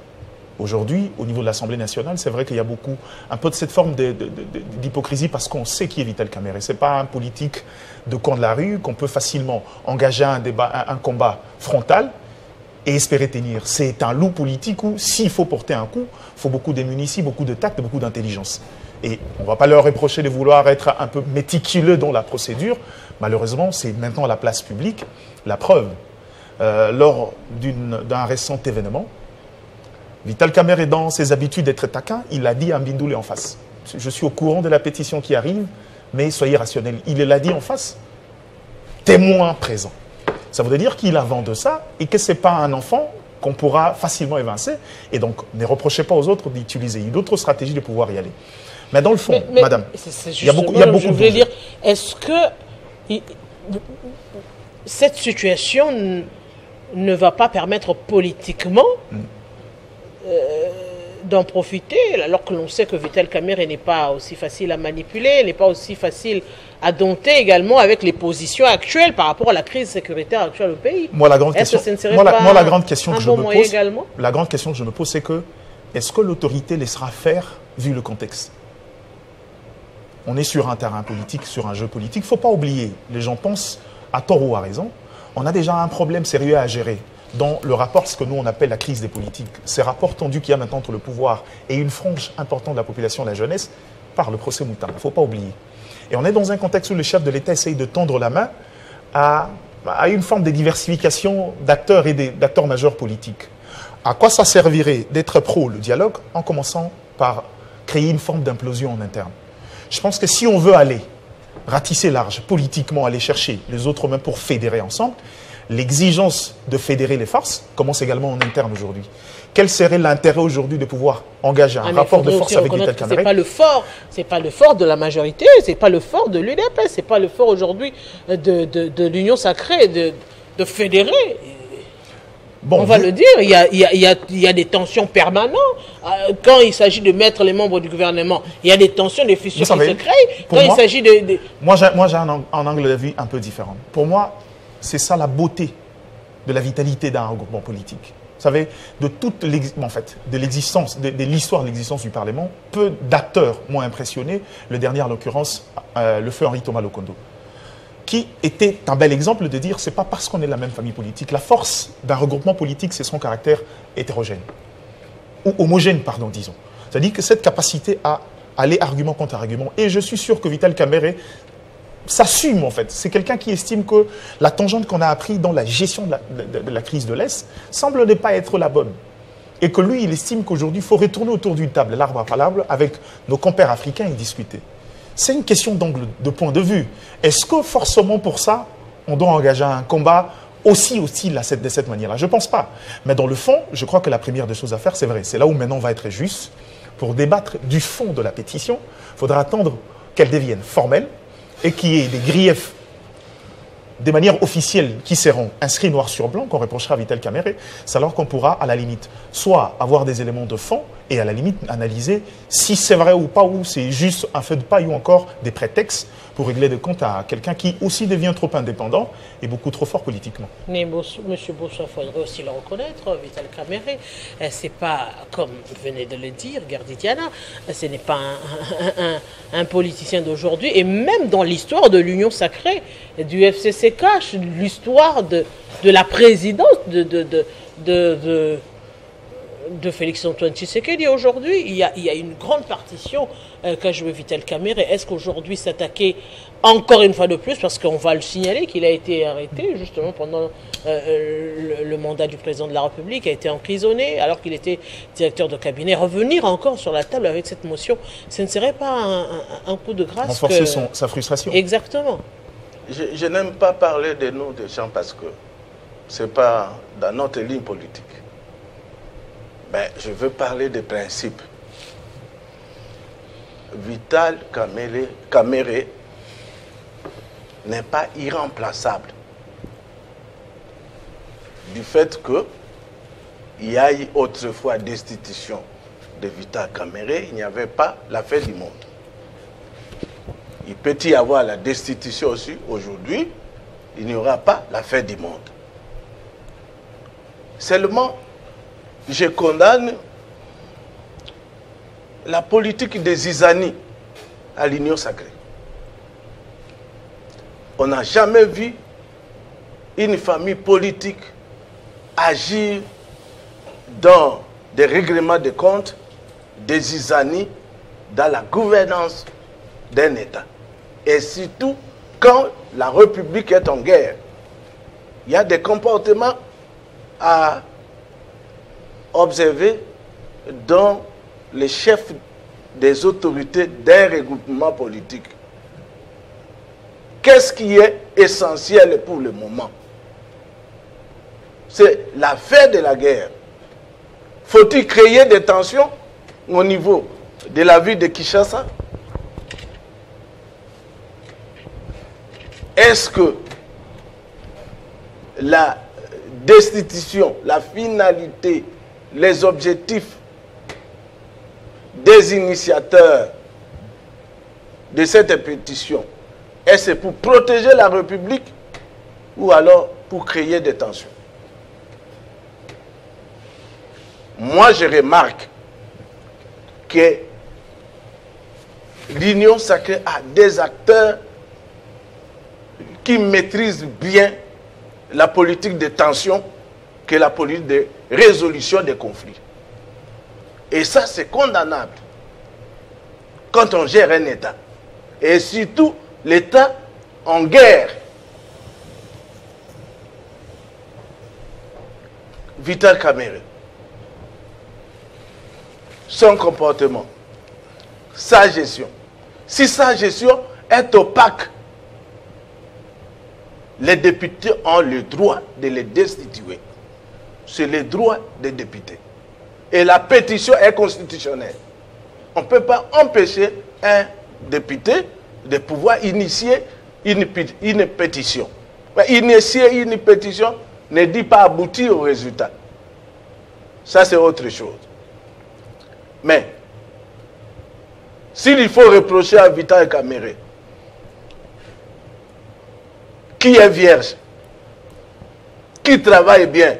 Aujourd'hui, au niveau de l'Assemblée nationale, c'est vrai qu'il y a beaucoup, un peu de cette forme d'hypocrisie parce qu'on sait qui est Vital Kamerhe. Ce n'est pas un politique de coin de la rue qu'on peut facilement engager un combat frontal et espérer tenir. C'est un loup politique où, s'il faut porter un coup, il faut beaucoup de munitions, beaucoup de tact, beaucoup d'intelligence. Et on ne va pas leur reprocher de vouloir être un peu méticuleux dans la procédure. Malheureusement, c'est maintenant la place publique. La preuve, lors d'un récent événement, Vital Kamerhe, dans ses habitudes d'être taquin, il a dit à Mbindoulé en face. Je suis au courant de la pétition qui arrive, mais soyez rationnels. Il l'a dit en face, témoin présent. Ça veut dire qu'il a vent de ça et que ce n'est pas un enfant qu'on pourra facilement évincer. Et donc, ne reprochez pas aux autres d'utiliser d'autres stratégies de pouvoir y aller. Mais dans le fond, madame, il y a beaucoup de... Je voulais dire, est-ce que cette situation ne va pas permettre politiquement d'en profiter, alors que l'on sait que Vital Kamerhe n'est pas aussi facile à manipuler, n'est pas aussi facile à dompter également avec les positions actuelles par rapport à la crise sécuritaire actuelle au pays. Moi, la grande question que je me pose, c'est que est-ce que l'autorité laissera faire vu le contexte? On est sur un terrain politique, sur un jeu politique. Il ne faut pas oublier, les gens pensent, à tort ou à raison, on a déjà un problème sérieux à gérer dans le rapport, ce que nous on appelle la crise des politiques. Ces rapports tendus qu'il y a maintenant entre le pouvoir et une frange importante de la population, la jeunesse, par le procès Moutin. Il ne faut pas oublier. Et on est dans un contexte où le chef de l'État essaye de tendre la main à une forme de diversification d'acteurs et d'acteurs majeurs politiques. À quoi ça servirait d'être pro le dialogue en commençant par créer une forme d'implosion en interne? Je pense que si on veut aller ratisser large, politiquement aller chercher les autres mains pour fédérer ensemble, l'exigence de fédérer les forces commence également en interne aujourd'hui. Quel serait l'intérêt aujourd'hui de pouvoir engager un rapport de force avec Vital Kamerhe? C'est pas le fort de la majorité, c'est pas le fort de l'UDP, c'est pas le fort aujourd'hui de l'Union sacrée de fédérer. Bon, on va le dire, il y a des tensions permanentes. Quand il s'agit de mettre les membres du gouvernement, il y a des tensions, des fissures qui se créent. Quand il s'agit de... Moi, j'ai un angle de vue un peu différent. Pour moi, c'est ça la beauté de la vitalité d'un regroupement politique. Vous savez, de toute l'existence, de l'histoire de l'existence du Parlement, peu d'acteurs m'ont impressionné. Le dernier, en l'occurrence, le feu Henri Thomas Lokondo, qui était un bel exemple de dire c'est pas parce qu'on est de la même famille politique. La force d'un regroupement politique, c'est son caractère hétérogène. Ou homogène, pardon, disons. C'est-à-dire que cette capacité à aller argument contre argument. Et je suis sûr que Vital Kamerhe s'assume, en fait. C'est quelqu'un qui estime que la tangente qu'on a appris dans la gestion de la crise de l'Est semble ne pas être la bonne. Et que lui, il estime qu'aujourd'hui, il faut retourner autour d'une table, l'arbre à palabre, avec nos compères africains et discuter. C'est une question d'angle, de point de vue. Est-ce que forcément pour ça, on doit engager un combat aussi hostile de cette manière-là? Je ne pense pas. Mais dans le fond, je crois que la première des choses à faire, c'est vrai. C'est là où maintenant on va être juste. Pour débattre du fond de la pétition, il faudra attendre qu'elle devienne formelle et qu'il y ait des griefs de manière officielle qui seront inscrits noir sur blanc, qu'on reprochera à Vital Kamerhe. C'est alors qu'on pourra, à la limite, soit avoir des éléments de fond et à la limite analyser si c'est vrai ou pas, ou c'est juste un feu de paille ou encore des prétextes pour régler des comptes à quelqu'un qui aussi devient trop indépendant et beaucoup trop fort politiquement. Mais M. Bossois, il faudrait aussi le reconnaître, Vital Kamerhe, c'est pas, comme venait de le dire Gardidiana, ce n'est pas un politicien d'aujourd'hui, et même dans l'histoire de l'Union sacrée du FCCK, l'histoire de la présidence de Félix-Antoine Tshisekedi. Aujourd'hui, il y a une grande partition qu'a joué Vital Kamerhe. Est-ce qu'aujourd'hui s'attaquer encore une fois de plus, parce qu'on va le signaler qu'il a été arrêté justement pendant le mandat du président de la République, a été emprisonné alors qu'il était directeur de cabinet, revenir encore sur la table avec cette motion, ce ne serait pas un coup de grâce? Renforcer sa frustration. Exactement. Je n'aime pas parler des noms des gens parce que ce n'est pas dans notre ligne politique. Ben, je veux parler des principes. Vital Kamerhe n'est pas irremplaçable. Du fait qu'il y a eu autrefois destitution de Vital Kamerhe, il n'y avait pas la fin du monde. Il peut y avoir la destitution aussi aujourd'hui, il n'y aura pas la fin du monde. Seulement, je condamne la politique des Zizani à l'Union sacrée. On n'a jamais vu une famille politique agir dans des règlements de comptes des Zizani dans la gouvernance d'un État. Et surtout, quand la République est en guerre, il y a des comportements à observer dans les chefs des autorités d'un regroupement politique. Qu'est-ce qui est essentiel pour le moment? C'est la fin de la guerre. Faut-il créer des tensions au niveau de la ville de Kinshasa? Est-ce que la destitution, la finalité, les objectifs des initiateurs de cette pétition, est-ce pour protéger la République ou alors pour créer des tensions? Moi, je remarque que l'Union sacrée a des acteurs qui maîtrisent bien la politique de tension que la politique de résolution des conflits. Et ça, c'est condamnable quand on gère un État. Et surtout, l'État en guerre. Vital Kamerhe, son comportement, sa gestion. Si sa gestion est opaque, les députés ont le droit de les destituer. C'est le droit des députés. Et la pétition est constitutionnelle. On ne peut pas empêcher un député de pouvoir initier une pétition. Mais initier une pétition ne dit pas aboutir au résultat. Ça, c'est autre chose. Mais, s'il faut reprocher à Vital Kamerhe, qui est vierge, qui travaille bien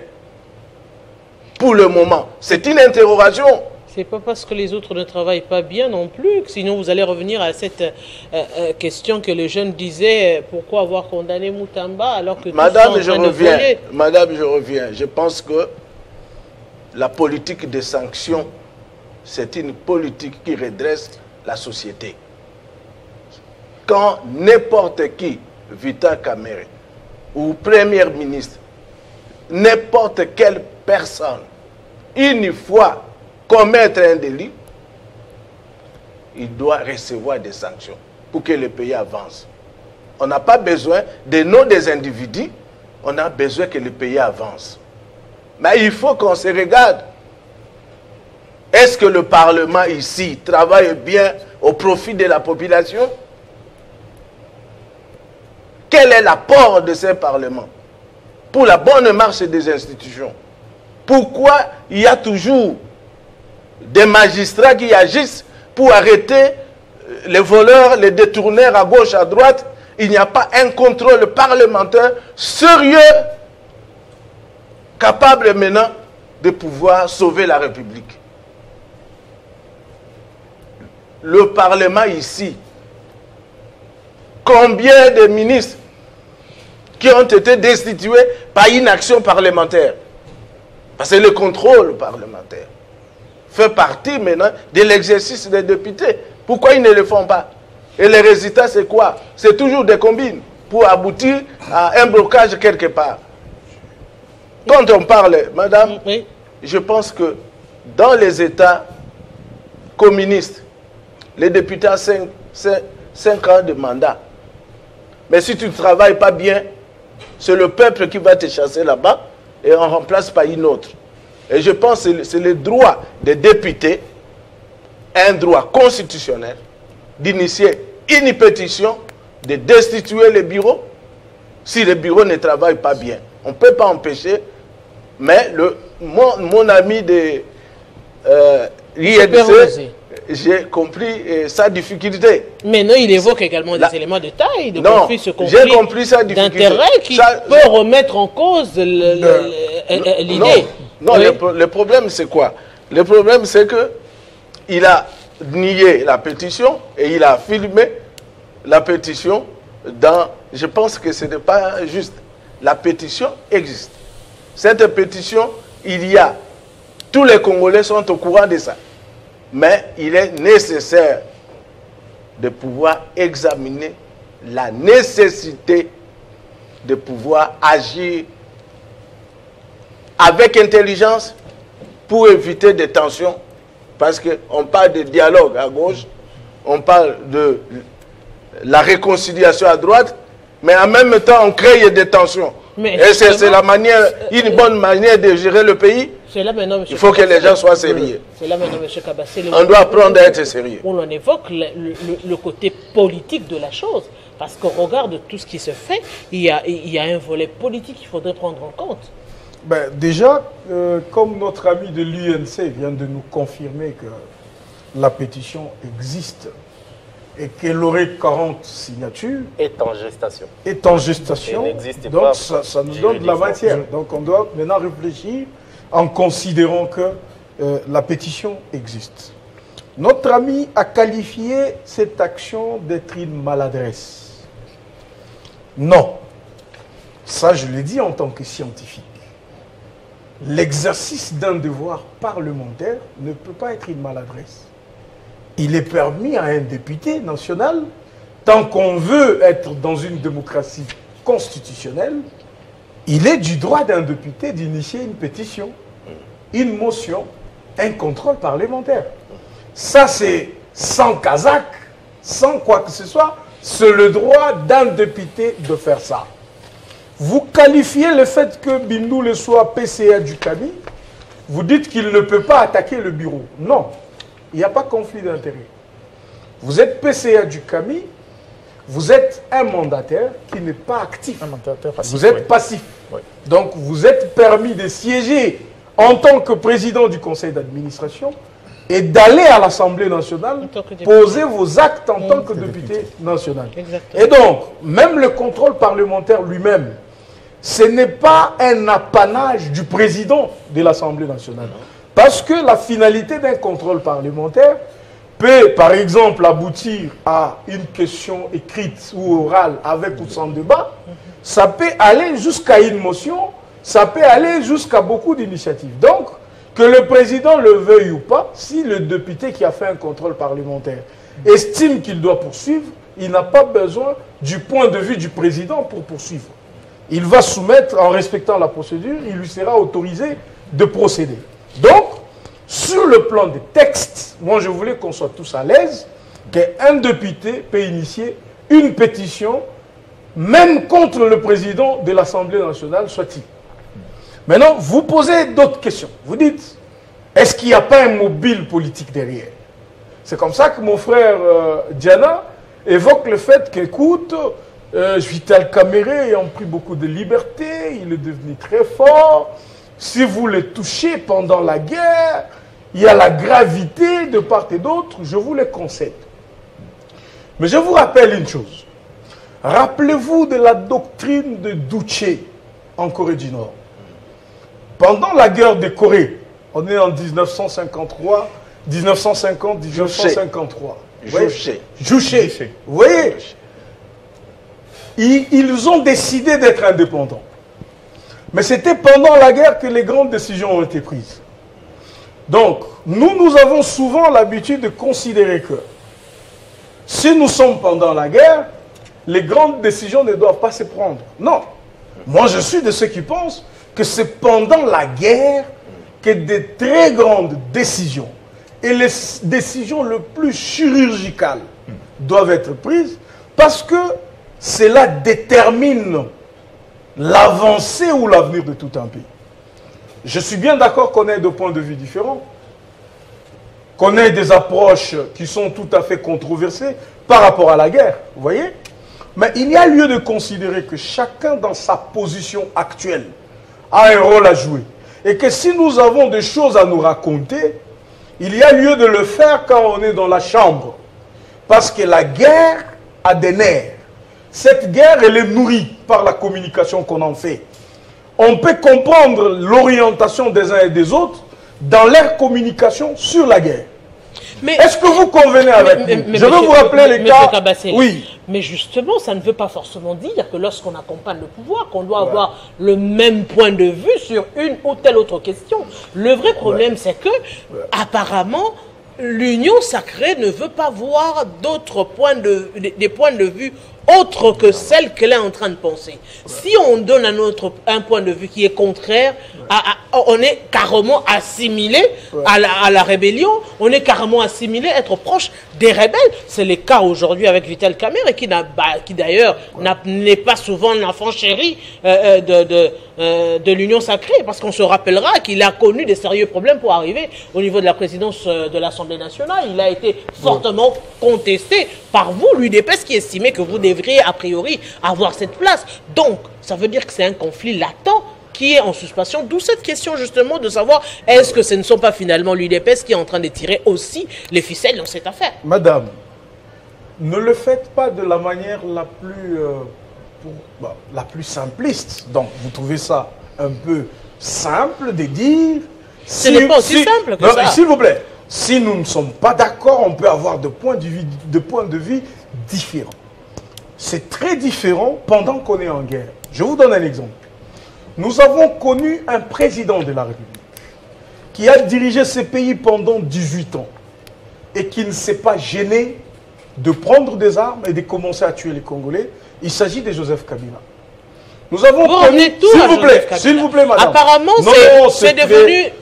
pour le moment? C'est une interrogation. C'est pas parce que les autres ne travaillent pas bien non plus, sinon vous allez revenir à cette question que le jeune disait, pourquoi avoir condamné Moutamba alors que Madame, tous sont en train de reviens. voler. Madame, je reviens. Je pense que la politique de sanctions, c'est une politique qui redresse la société. Quand n'importe qui, Vital Kamerhe, ou Premier ministre, n'importe quelle personne, une fois commettre un délit, il doit recevoir des sanctions pour que le pays avance. On n'a pas besoin des noms des individus, on a besoin que le pays avance. Mais il faut qu'on se regarde. Est-ce que le Parlement ici travaille bien au profit de la population? Quel est l'apport de ce Parlement pour la bonne marche des institutions? Pourquoi il y a toujours des magistrats qui agissent pour arrêter les voleurs, les détourneurs à gauche, à droite? Il n'y a pas un contrôle parlementaire sérieux, capable maintenant de pouvoir sauver la République. Le Parlement ici, combien de ministres qui ont été destitués par une action parlementaire? Parce que le contrôle parlementaire fait partie maintenant de l'exercice des députés. Pourquoi ils ne le font pas? Et les résultats, c'est quoi? C'est toujours des combines pour aboutir à un blocage quelque part. Quand on parle, madame, Oui. je pense que dans les États communistes, les députés ont 5 ans de mandat. Mais si tu ne travailles pas bien, c'est le peuple qui va te chasser là-bas et on remplace par une autre. Et je pense que c'est le droit des députés, un droit constitutionnel, d'initier une pétition, de destituer les bureaux si les bureaux ne travaillent pas bien. On ne peut pas empêcher, mais mon ami de l'INC, j'ai compris sa difficulté. Mais non, il évoque également des éléments de taille, de non, conflit, ce j'ai compris sa difficulté d'intérêt qui peut remettre en cause l'idée. Non, oui. le problème c'est quoi? Le problème c'est que il a nié la pétition et il a filmé la pétition dans... Je pense que ce n'est pas juste. La pétition existe. Cette pétition, il y a... Tous les Congolais sont au courant de ça. Mais il est nécessaire de pouvoir examiner la nécessité de pouvoir agir avec intelligence pour éviter des tensions. Parce qu'on parle de dialogue à gauche, on parle de la réconciliation à droite, mais en même temps on crée des tensions. Mais et c'est la manière, une bonne manière de gérer le pays. Là maintenant, il faut que les gens soient sérieux. C'est là maintenant, M. Kabassé. On doit apprendre à être sérieux. On évoque le côté politique de la chose. Parce qu'au regard de tout ce qui se fait, il y a un volet politique qu'il faudrait prendre en compte. Ben, déjà, comme notre ami de l'UNC vient de nous confirmer que la pétition existe et qu'elle aurait 40 signatures. Est en gestation. Est en gestation. Donc pas ça nous donne de la matière. Donc on doit maintenant réfléchir en considérant que la pétition existe. Notre ami a qualifié cette action d'être une maladresse. Non. Ça, je l'ai dit en tant que scientifique. L'exercice d'un devoir parlementaire ne peut pas être une maladresse. Il est permis à un député national, tant qu'on veut être dans une démocratie constitutionnelle, il est du droit d'un député d'initier une pétition, une motion, un contrôle parlementaire. Ça, c'est sans casaque, sans quoi que ce soit, c'est le droit d'un député de faire ça. Vous qualifiez le fait que Bindoule soit PCA du Kabi, vous dites qu'il ne peut pas attaquer le bureau. Non, il n'y a pas de conflit d'intérêt. Vous êtes PCA du Kabi, vous êtes un mandataire qui n'est pas actif. Un mandataire passif. Vous êtes passif. Oui. Donc vous êtes permis de siéger en tant que président du conseil d'administration et d'aller à l'Assemblée nationale poser vos actes en tant que député national. Exactement. Et donc, même le contrôle parlementaire lui-même ce n'est pas un apanage du président de l'Assemblée nationale. Parce que la finalité d'un contrôle parlementaire peut, par exemple, aboutir à une question écrite ou orale avec ou sans débat. Ça peut aller jusqu'à une motion, ça peut aller jusqu'à beaucoup d'initiatives. Donc, que le président le veuille ou pas, si le député qui a fait un contrôle parlementaire estime qu'il doit poursuivre, il n'a pas besoin du point de vue du président pour poursuivre. Il va soumettre, en respectant la procédure, il lui sera autorisé de procéder. Donc, sur le plan des textes, moi je voulais qu'on soit tous à l'aise, qu'un député peut initier une pétition, même contre le président de l'Assemblée nationale, soit-il. Maintenant, vous posez d'autres questions. Vous dites, est-ce qu'il n'y a pas un mobile politique derrière? C'est comme ça que mon frère Diana évoque le fait qu'écoute, Vital Kamerhe ayant pris beaucoup de liberté, il est devenu très fort. Si vous le touchez pendant la guerre, il y a la gravité de part et d'autre, je vous le concède. Mais je vous rappelle une chose. Rappelez-vous de la doctrine de Duché en Corée du Nord. Pendant la guerre de Corée, on est en 1953, 1950-1953. Juché. Vous voyez, ils ont décidé d'être indépendants. Mais c'était pendant la guerre que les grandes décisions ont été prises. Donc, nous avons souvent l'habitude de considérer que si nous sommes pendant la guerre, les grandes décisions ne doivent pas se prendre. Non. Moi, je suis de ceux qui pensent que c'est pendant la guerre que des très grandes décisions et les décisions les plus chirurgicales doivent être prises parce que cela détermine l'avancée ou l'avenir de tout un pays. Je suis bien d'accord qu'on ait deux points de vue différents, qu'on ait des approches qui sont tout à fait controversées par rapport à la guerre, vous voyez? Mais il y a lieu de considérer que chacun dans sa position actuelle a un rôle à jouer. Et que si nous avons des choses à nous raconter, il y a lieu de le faire quand on est dans la chambre. Parce que la guerre a des nerfs. Cette guerre, elle est nourrie par la communication qu'on en fait. On peut comprendre l'orientation des uns et des autres dans leur communication sur la guerre. Est-ce que vous convenez avec nous? Je veux vous rappeler les cas. Oui. Mais justement, ça ne veut pas forcément dire que lorsqu'on accompagne le pouvoir, qu'on doit avoir le même point de vue sur une ou telle autre question. Le vrai problème, c'est que, apparemment, l'union sacrée ne veut pas voir d'autres points des points de vue autres que celles qu'elle est en train de penser. Si on donne un point de vue qui est contraire, on est carrément assimilé à la rébellion, on est carrément assimilé à être proche des rebelles. C'est le cas aujourd'hui avec Vital Kamerhe, qui d'ailleurs n'est pas souvent l'enfant chéri de l'union sacrée, parce qu'on se rappellera qu'il a connu des sérieux problèmes pour arriver au niveau de la présidence de l'Assemblée nationale. Il a été fortement contesté par vous, l'UDPS, qui estimait que vous devriez a priori avoir cette place. Donc, ça veut dire que c'est un conflit latent qui est en suspension, d'où cette question justement de savoir est-ce que ce ne sont pas finalement l'UDPS qui est en train de tirer aussi les ficelles dans cette affaire. Madame, ne le faites pas de la manière la plus simpliste. Donc, vous trouvez ça un peu simple de dire... Ce n'est pas aussi simple que ça. S'il vous plaît, si nous ne sommes pas d'accord, on peut avoir de points de vue différents. C'est très différent pendant qu'on est en guerre. Je vous donne un exemple. Nous avons connu un président de la République qui a dirigé ce pays pendant 18 ans et qui ne s'est pas gêné de prendre des armes et de commencer à tuer les Congolais. Il s'agit de Joseph Kabila. Nous avons connu... S'il vous plaît, madame. Apparemment, c'est devenu...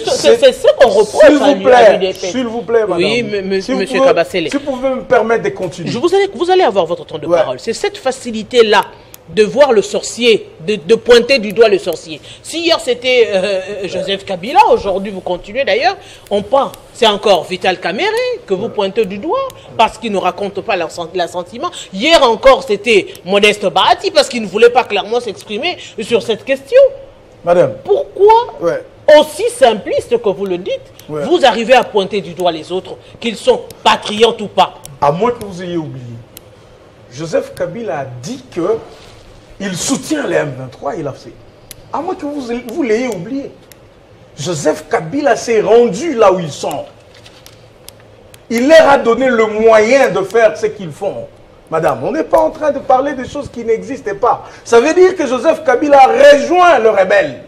C'est ce qu'on reproche à l'UDPS. S'il vous plaît, madame. Oui, monsieur Kabasele. Si vous pouvez me permettre de continuer. Vous allez avoir votre temps de parole. C'est cette facilité-là de voir le sorcier, de pointer du doigt le sorcier. Si hier c'était Joseph Kabila, aujourd'hui vous continuez d'ailleurs, on parle, c'est encore Vital Kamerhe que vous pointez du doigt parce qu'il ne raconte pas l'assentiment. Hier encore c'était Modeste Bahati parce qu'il ne voulait pas clairement s'exprimer sur cette question. Madame. Pourquoi, aussi simpliste que vous le dites, vous arrivez à pointer du doigt les autres, qu'ils sont patriotes ou pas? À moins que vous ayez oublié, Joseph Kabila a dit que il soutient les M23 et l'AFC. À moins que vous l'ayez oublié. Joseph Kabila s'est rendu là où ils sont. Il leur a donné le moyen de faire ce qu'ils font. Madame, on n'est pas en train de parler de choses qui n'existaient pas. Ça veut dire que Joseph Kabila rejoint le rebelle.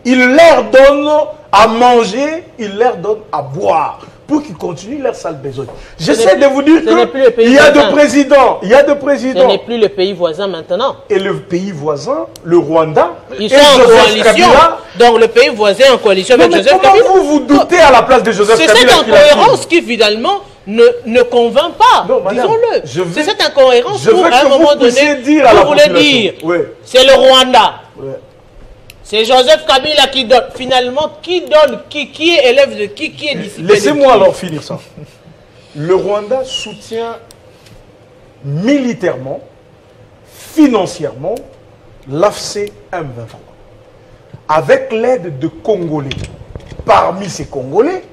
Il leur donne à manger, il leur donne à boire pour qu'ils continuent leur sale besoin. J'essaie de vous dire qu'il y a de présidents. Il y a de présidents. Ce n'est plus le pays voisin maintenant. Et le pays voisin, le Rwanda, ils sont en coalition. Kabila, donc le pays voisin en coalition avec Joseph Kabila. Comment vous doutez à la place de Joseph Kabila? C'est cette incohérence qui finalement ne convainc pas, disons-le. C'est cette incohérence où à un moment donné, vous voulez dire, c'est le Rwanda. C'est Joseph Kabila qui donne. Finalement, qui donne, qui est élève de qui est discipliné? Laissez-moi alors finir ça. Le Rwanda soutient militairement, financièrement, l'AFC M23. Avec l'aide de Congolais. Parmi ces Congolais,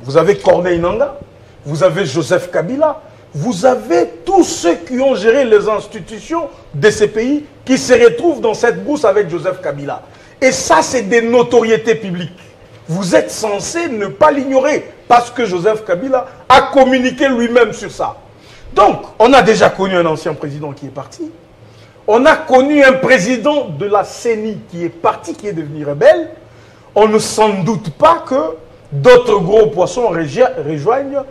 vous avez Corneille Nangaa, vous avez Joseph Kabila, vous avez tous ceux qui ont géré les institutions de ces pays qui se retrouvent dans cette brousse avec Joseph Kabila. Et ça, c'est des notoriétés publiques. Vous êtes censé ne pas l'ignorer parce que Joseph Kabila a communiqué lui-même sur ça. Donc, on a déjà connu un ancien président qui est parti. On a connu un président de la CENI qui est parti, qui est devenu rebelle. On ne s'en doute pas que d'autres gros poissons rejoignent,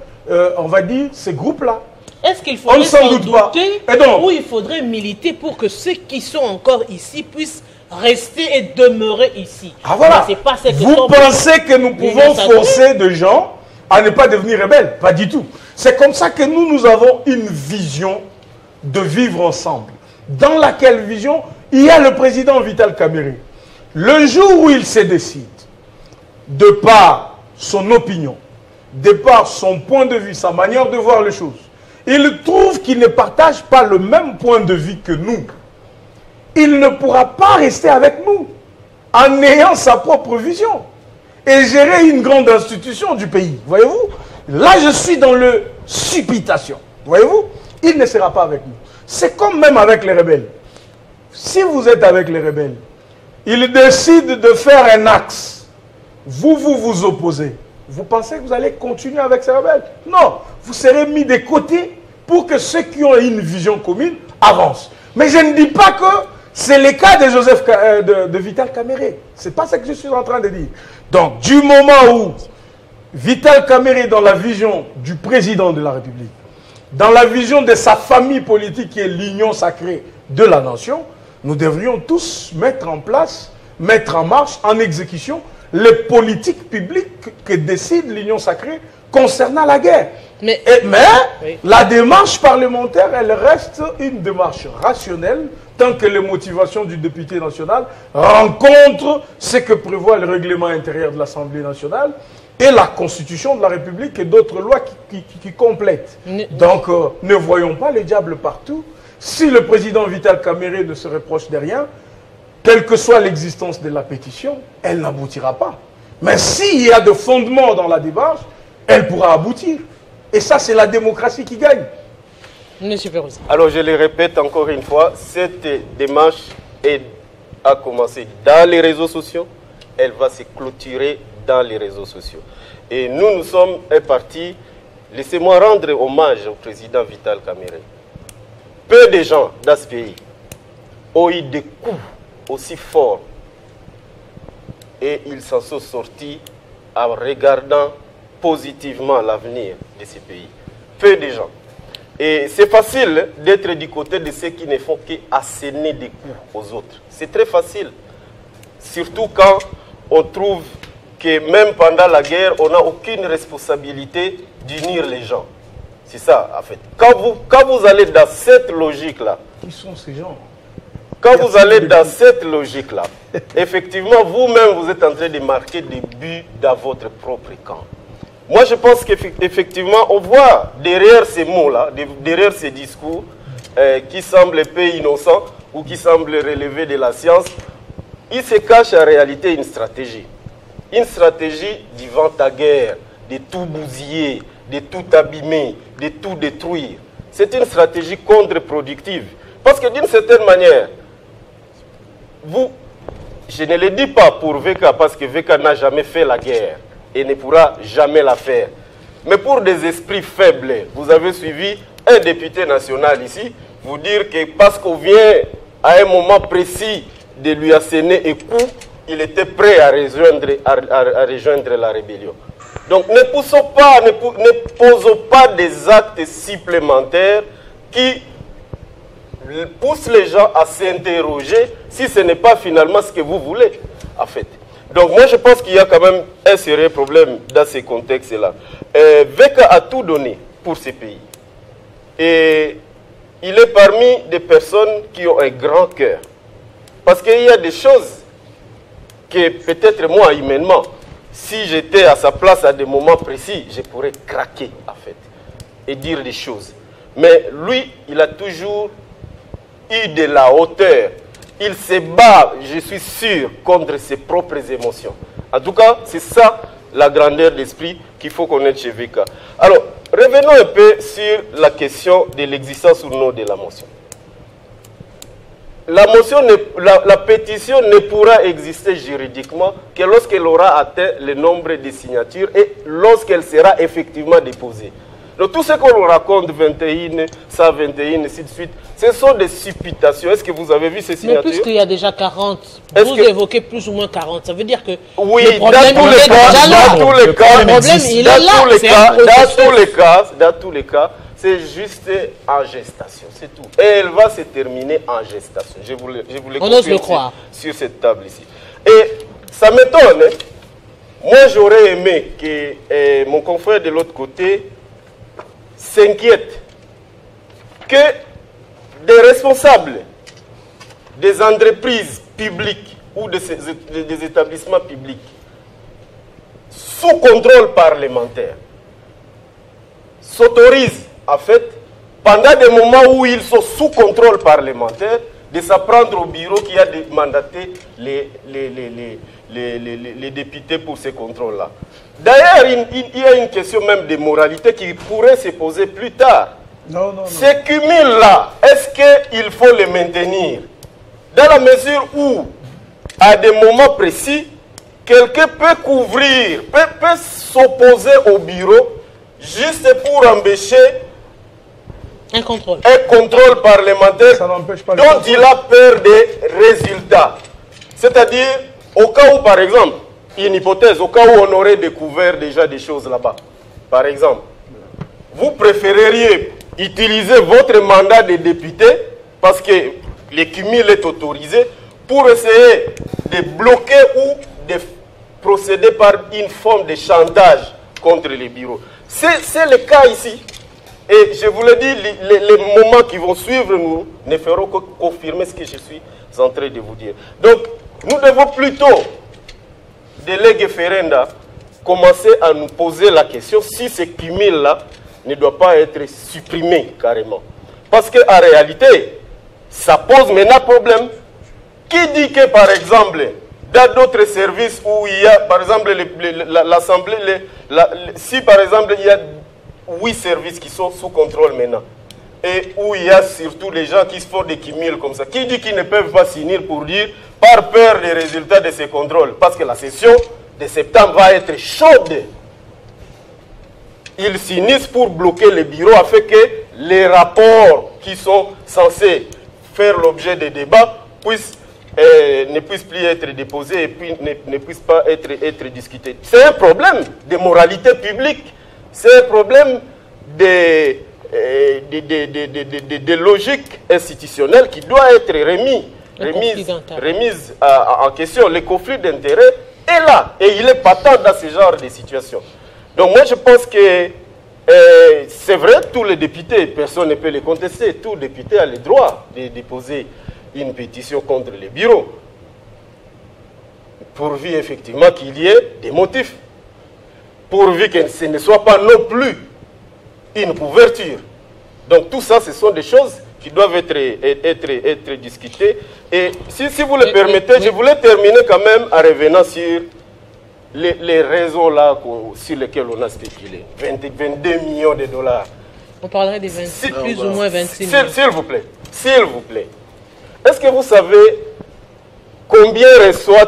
on va dire, ces groupes-là. Est-ce qu'il faudrait s'en douter ou il faudrait militer pour que ceux qui sont encore ici puissent rester et demeurer ici? Ah voilà. Pas ce que vous pensez que nous pouvons forcer des gens à ne pas devenir rebelles? Pas du tout. C'est comme ça que nous avons une vision de vivre ensemble. Dans laquelle vision, il y a le président Vital Kamerhe. Le jour où il se décide, de par son opinion, de par son point de vue, sa manière de voir les choses, il trouve qu'il ne partage pas le même point de vue que nous. Il ne pourra pas rester avec nous en ayant sa propre vision et gérer une grande institution du pays. Voyez-vous? Là, je suis dans le supputation. Voyez-vous? Il ne sera pas avec nous. C'est comme même avec les rebelles. Si vous êtes avec les rebelles, ils décident de faire un axe. Vous opposez. Vous pensez que vous allez continuer avec ces rebelles? Non. Vous serez mis de côté pour que ceux qui ont une vision commune avancent. Mais je ne dis pas que c'est le cas de de Vital Kamerhe. Ce n'est pas ce que je suis en train de dire. Donc, du moment où Vital Kamerhe, dans la vision du président de la République, dans la vision de sa famille politique qui est l'union sacrée de la nation, nous devrions tous mettre en place, mettre en marche, en exécution, les politiques publiques que décide l'union sacrée concernant la guerre. Mais oui, la démarche parlementaire, elle reste une démarche rationnelle tant que les motivations du député national rencontrent ce que prévoit le règlement intérieur de l'Assemblée nationale et la Constitution de la République et d'autres lois qui complètent. Donc, ne voyons pas le diable partout. Si le président Vital Kamerhe ne se reproche de rien, quelle que soit l'existence de la pétition, elle n'aboutira pas. Mais s'il y a de fondements dans la démarche, elle pourra aboutir. Et ça, c'est la démocratie qui gagne. Monsieur Ferrozi. Alors, je le répète encore une fois, cette démarche a commencé dans les réseaux sociaux. Elle va se clôturer dans les réseaux sociaux. Et nous sommes un parti. Laissez-moi rendre hommage au président Vital Kamerhe. Peu de gens dans ce pays ont eu des coups aussi forts et ils s'en sont sortis en regardant positivement l'avenir de ces pays. Peu de gens. Et c'est facile d'être du côté de ceux qui ne font qu'asséner des coups aux autres. C'est très facile. Surtout quand on trouve que même pendant la guerre, on n'a aucune responsabilité d'unir les gens. C'est ça, en fait. Quand vous allez dans cette logique-là... Qui sont ces gens? Quand vous allez dans cette logique-là, effectivement, vous-même, vous êtes en train de marquer des buts dans votre propre camp. Moi, je pense qu'effectivement, on voit derrière ces mots-là, derrière ces discours, qui semblent un peu innocents ou qui semblent relever de la science, il se cache en réalité une stratégie. Une stratégie du vent-à-guerre, de tout bousiller, de tout abîmer, de tout détruire. C'est une stratégie contre-productive. Parce que d'une certaine manière, je ne le dis pas pour VK, parce que VK n'a jamais fait la guerre et ne pourra jamais la faire. Mais pour des esprits faibles, vous avez suivi un député national ici, vous dire que parce qu'on vient à un moment précis de lui asséner un coup, il était prêt à rejoindre la rébellion. Donc ne posons pas des actes supplémentaires qui poussent les gens à s'interroger si ce n'est pas finalement ce que vous voulez, en fait. Donc moi je pense qu'il y a quand même un sérieux problème dans ces contextes-là. VK a tout donné pour ces pays. Et il est parmi des personnes qui ont un grand cœur. Parce qu'il y a des choses que peut-être moi, humainement, si j'étais à sa place à des moments précis, je pourrais craquer, en fait, et dire des choses. Mais lui, il a toujours eu de la hauteur. Il se bat, je suis sûr, contre ses propres émotions. En tout cas, c'est ça la grandeur d'esprit qu'il faut connaître chez VK. Alors, revenons un peu sur la question de l'existence ou non de la motion. La pétition ne pourra exister juridiquement que lorsqu'elle aura atteint le nombre de signatures et lorsqu'elle sera effectivement déposée. Donc tout ce qu'on nous raconte, 21, 121, ainsi de suite, ce sont des supputations. Est-ce que vous avez vu ces signatures? Mais puisqu'il y a déjà 40, vous évoquez plus ou moins 40, ça veut dire que oui, le problème, dans tous les cas, c'est juste en gestation, c'est tout. Et elle va se terminer en gestation. Je vous le confirme sur cette table ici. Et ça m'étonne. Hein? Moi, j'aurais aimé que mon confrère de l'autre côté s'inquiète que des responsables des entreprises publiques ou des établissements publics sous contrôle parlementaire s'autorisent, en fait, pendant des moments où ils sont sous contrôle parlementaire, de s'apprendre au bureau qui a mandaté les députés pour ces contrôles-là. D'ailleurs, il y a une question même de moralité qui pourrait se poser plus tard. Ces cumuls-là, est-ce qu'il faut les maintenir? Dans la mesure où, à des moments précis, quelqu'un peut couvrir, peut s'opposer au bureau juste pour empêcher un contrôle parlementaire dont il a peur des résultats. C'est-à-dire, au cas où, par exemple, une hypothèse, au cas où on aurait découvert déjà des choses là-bas, par exemple, vous préféreriez utiliser votre mandat de député, parce que le cumul est autorisé, pour essayer de bloquer ou de procéder par une forme de chantage contre les bureaux. C'est le cas ici. Et je vous le dis, les moments qui vont suivre nous ne feront que confirmer ce que je suis en train de vous dire. Donc, nous devons plutôt, de lege ferenda, commencer à nous poser la question si ce cumul-là ne doit pas être supprimé carrément. Parce qu'en réalité, ça pose maintenant problème. Qui dit que, par exemple, dans d'autres services où il y a, par exemple, l'Assemblée, si par exemple il y a 8 services qui sont sous contrôle maintenant, et où il y a surtout les gens qui se font des cumuls comme ça, qui dit qu'ils ne peuvent pas signer pour dire, par peur des résultats de ces contrôles, parce que la session de septembre va être chaude. Ils s'unissent pour bloquer les bureaux afin que les rapports qui sont censés faire l'objet des débats ne puissent plus être déposés et puis ne puissent pas être discutés. C'est un problème de moralité publique, c'est un problème de logique institutionnelle qui doit être remise en question. Le conflit d'intérêts est là et il est patent dans ce genre de situation. Donc moi je pense que c'est vrai, tous les députés, personne ne peut les contester, tout député a le droit de déposer une pétition contre les bureaux, pourvu effectivement qu'il y ait des motifs, pourvu que ce ne soit pas non plus une couverture. Donc tout ça, ce sont des choses qui doivent être discutées. Et si vous le permettez, je voulais terminer quand même en revenant sur les raisons là sur lesquelles on a spéculé. 22 millions de dollars. On parlerait des 26, plus ou moins 26 millions. S'il vous plaît. Est-ce que vous savez combien reçoit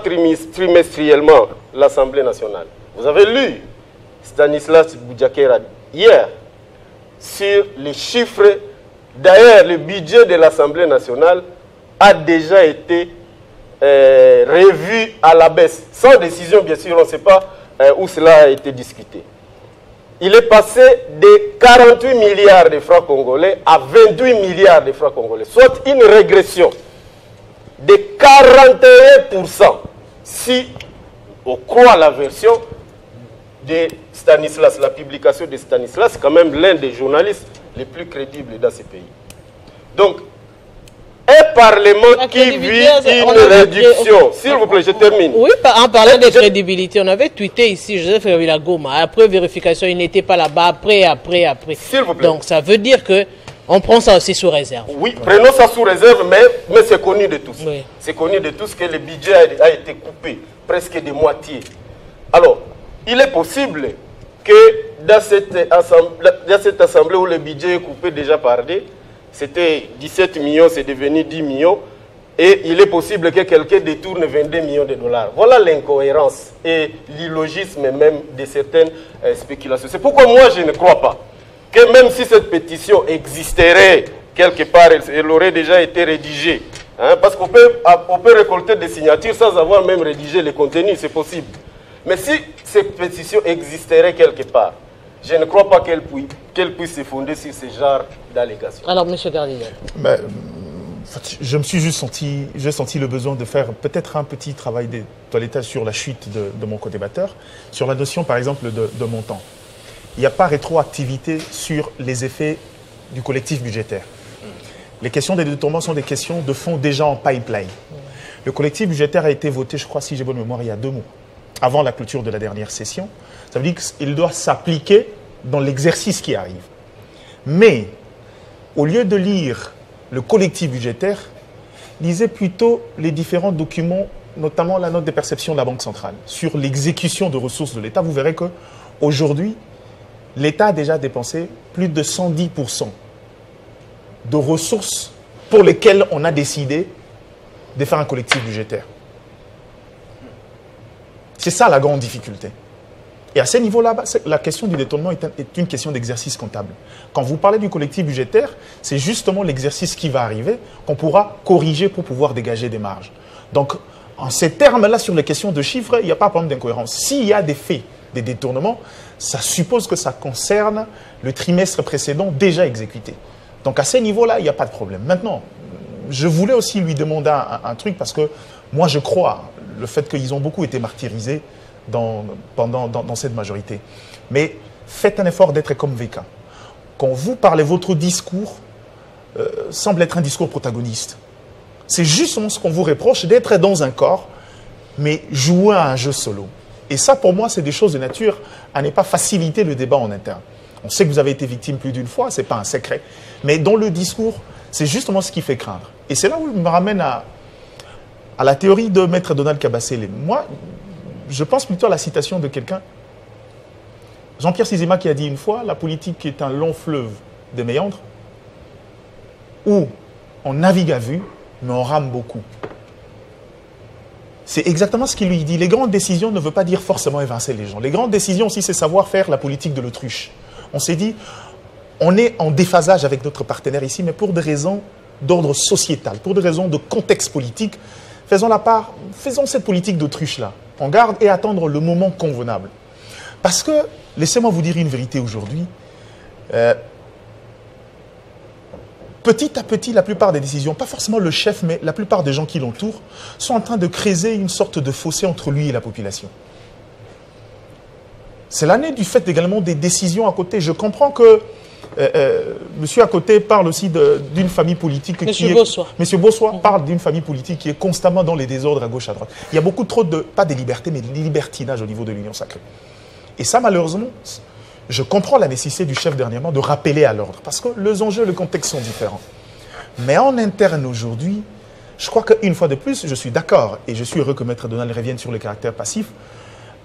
trimestriellement l'Assemblée nationale? Vous avez lu Stanislas Boudjakera hier sur les chiffres. D'ailleurs, le budget de l'Assemblée nationale a déjà été revu à la baisse. Sans décision, bien sûr, on ne sait pas où cela a été discuté. Il est passé de 48 milliards de francs congolais à 28 milliards de francs congolais, soit une régression de 41% si on croit la version de Stanislas, la publication de Stanislas, c'est quand même l'un des journalistes les plus crédibles dans ces pays. Donc, un Parlement qui vit une réduction. S'il vous plaît, je termine. Oui, en parlant de crédibilité, on avait tweeté ici Joseph Vilagoma. Après vérification, il n'était pas là-bas. Après. S'il vous plaît. Donc, ça veut dire que on prend ça aussi sous réserve. Oui, prenons ça sous réserve, mais c'est connu de tous. Oui. C'est connu de tous que le budget a été coupé, presque de moitié. Alors, il est possible que dans cette assemblée où le budget est coupé déjà par deux, c'était 17 millions, c'est devenu 10 millions, et il est possible que quelqu'un détourne 22 millions de dollars. Voilà l'incohérence et l'illogisme même de certaines spéculations. C'est pourquoi moi je ne crois pas que même si cette pétition existerait quelque part, elle aurait déjà été rédigée. Hein, parce qu'on peut récolter des signatures sans avoir même rédigé les contenus, c'est possible. Mais si cette pétition existerait quelque part, je ne crois pas qu'elle puisse se fonder sur ce genre d'allégations. Alors, M. Gardinier. Je me suis juste senti le besoin de faire peut-être un petit travail de toilettage sur la chute de mon co-débatteur, sur la notion, par exemple, de montant. Il n'y a pas rétroactivité sur les effets du collectif budgétaire. Les questions des détournements sont des questions de fond déjà en pipeline. Le collectif budgétaire a été voté, je crois, si j'ai bonne mémoire, il y a 2 mois, avant la clôture de la dernière session. Ça veut dire qu'il doit s'appliquer dans l'exercice qui arrive. Mais, au lieu de lire le collectif budgétaire, lisez plutôt les différents documents, notamment la note de perception de la Banque centrale, sur l'exécution de ressources de l'État. Vous verrez qu'aujourd'hui, l'État a déjà dépensé plus de 110% de ressources pour lesquelles on a décidé de faire un collectif budgétaire. C'est ça la grande difficulté. Et à ce niveau-là, la question du détournement est une question d'exercice comptable. Quand vous parlez du collectif budgétaire, c'est justement l'exercice qui va arriver qu'on pourra corriger pour pouvoir dégager des marges. Donc, en ces termes-là, sur les questions de chiffres, il n'y a pas de problème d'incohérence. S'il y a des faits, des détournements, ça suppose que ça concerne le trimestre précédent déjà exécuté. Donc, à ce niveau-là, il n'y a pas de problème. Maintenant, je voulais aussi lui demander un truc parce que moi, je crois le fait qu'ils ont beaucoup été martyrisés dans cette majorité. Mais faites un effort d'être comme VK. Quand vous parlez, votre discours semble être un discours protagoniste. C'est justement ce qu'on vous reproche, d'être dans un corps, mais jouer à un jeu solo. Et ça, pour moi, c'est des choses de nature à ne pas faciliter le débat en interne. On sait que vous avez été victime plus d'une fois, ce n'est pas un secret. Mais dans le discours, c'est justement ce qui fait craindre. Et c'est là où je me ramène à la théorie de Maître Donald Kabasele. Moi, je pense plutôt à la citation de quelqu'un, Jean-Pierre Sizima, qui a dit une fois, la politique est un long fleuve de méandres où on navigue à vue, mais on rame beaucoup. C'est exactement ce qu'il lui dit. Les grandes décisions ne veulent pas dire forcément évincer les gens. Les grandes décisions aussi, c'est savoir faire la politique de l'autruche. On s'est dit, on est en déphasage avec notre partenaire ici, mais pour des raisons d'ordre sociétal, pour des raisons de contexte politique, faisons cette politique d'autruche-là. On garde et attendre le moment convenable. Parce que, laissez-moi vous dire une vérité aujourd'hui, petit à petit, la plupart des décisions, pas forcément le chef, mais la plupart des gens qui l'entourent, sont en train de créer une sorte de fossé entre lui et la population. C'est l'année du fait également des décisions à côté. Je comprends que monsieur à côté parle aussi d'une famille politique Monsieur Bossois. Monsieur Bossois parle d'une famille politique qui est constamment dans les désordres à gauche, à droite. Il y a beaucoup trop pas de liberté, mais de libertinage au niveau de l'Union sacrée. Et ça, malheureusement, je comprends la nécessité du chef dernièrement de rappeler à l'ordre, parce que les enjeux, le contexte sont différents. Mais en interne aujourd'hui, je crois qu'une fois de plus, je suis d'accord, et je suis heureux que Maître Donald revienne sur les caractères passifs,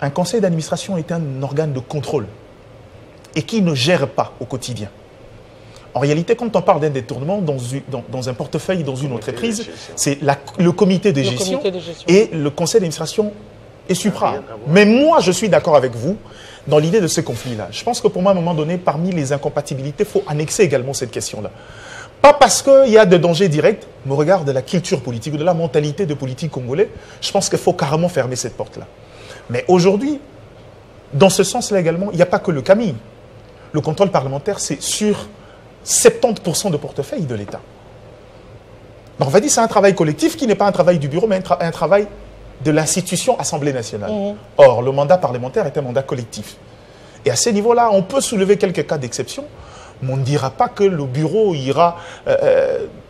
un conseil d'administration est un organe de contrôle et qui ne gère pas au quotidien. En réalité, quand on parle d'un détournement dans un portefeuille, dans une entreprise, c'est le comité de gestion et le conseil d'administration et supra. Mais moi, je suis d'accord avec vous dans l'idée de ce conflit-là. Je pense que pour moi, à un moment donné, parmi les incompatibilités, il faut annexer également cette question-là. Pas parce qu'il y a des dangers directs, mais au regard de la culture politique, de la mentalité de politique congolais, je pense qu'il faut carrément fermer cette porte-là. Mais aujourd'hui, dans ce sens-là également, il n'y a pas que le Camille. Le contrôle parlementaire, c'est sur 70% de portefeuille de l'État. Donc on va dire que c'est un travail collectif qui n'est pas un travail du bureau, mais un travail de l'institution Assemblée nationale. Or, le mandat parlementaire est un mandat collectif. Et à ce niveau-là, on peut soulever quelques cas d'exception, mais on ne dira pas que le bureau ira,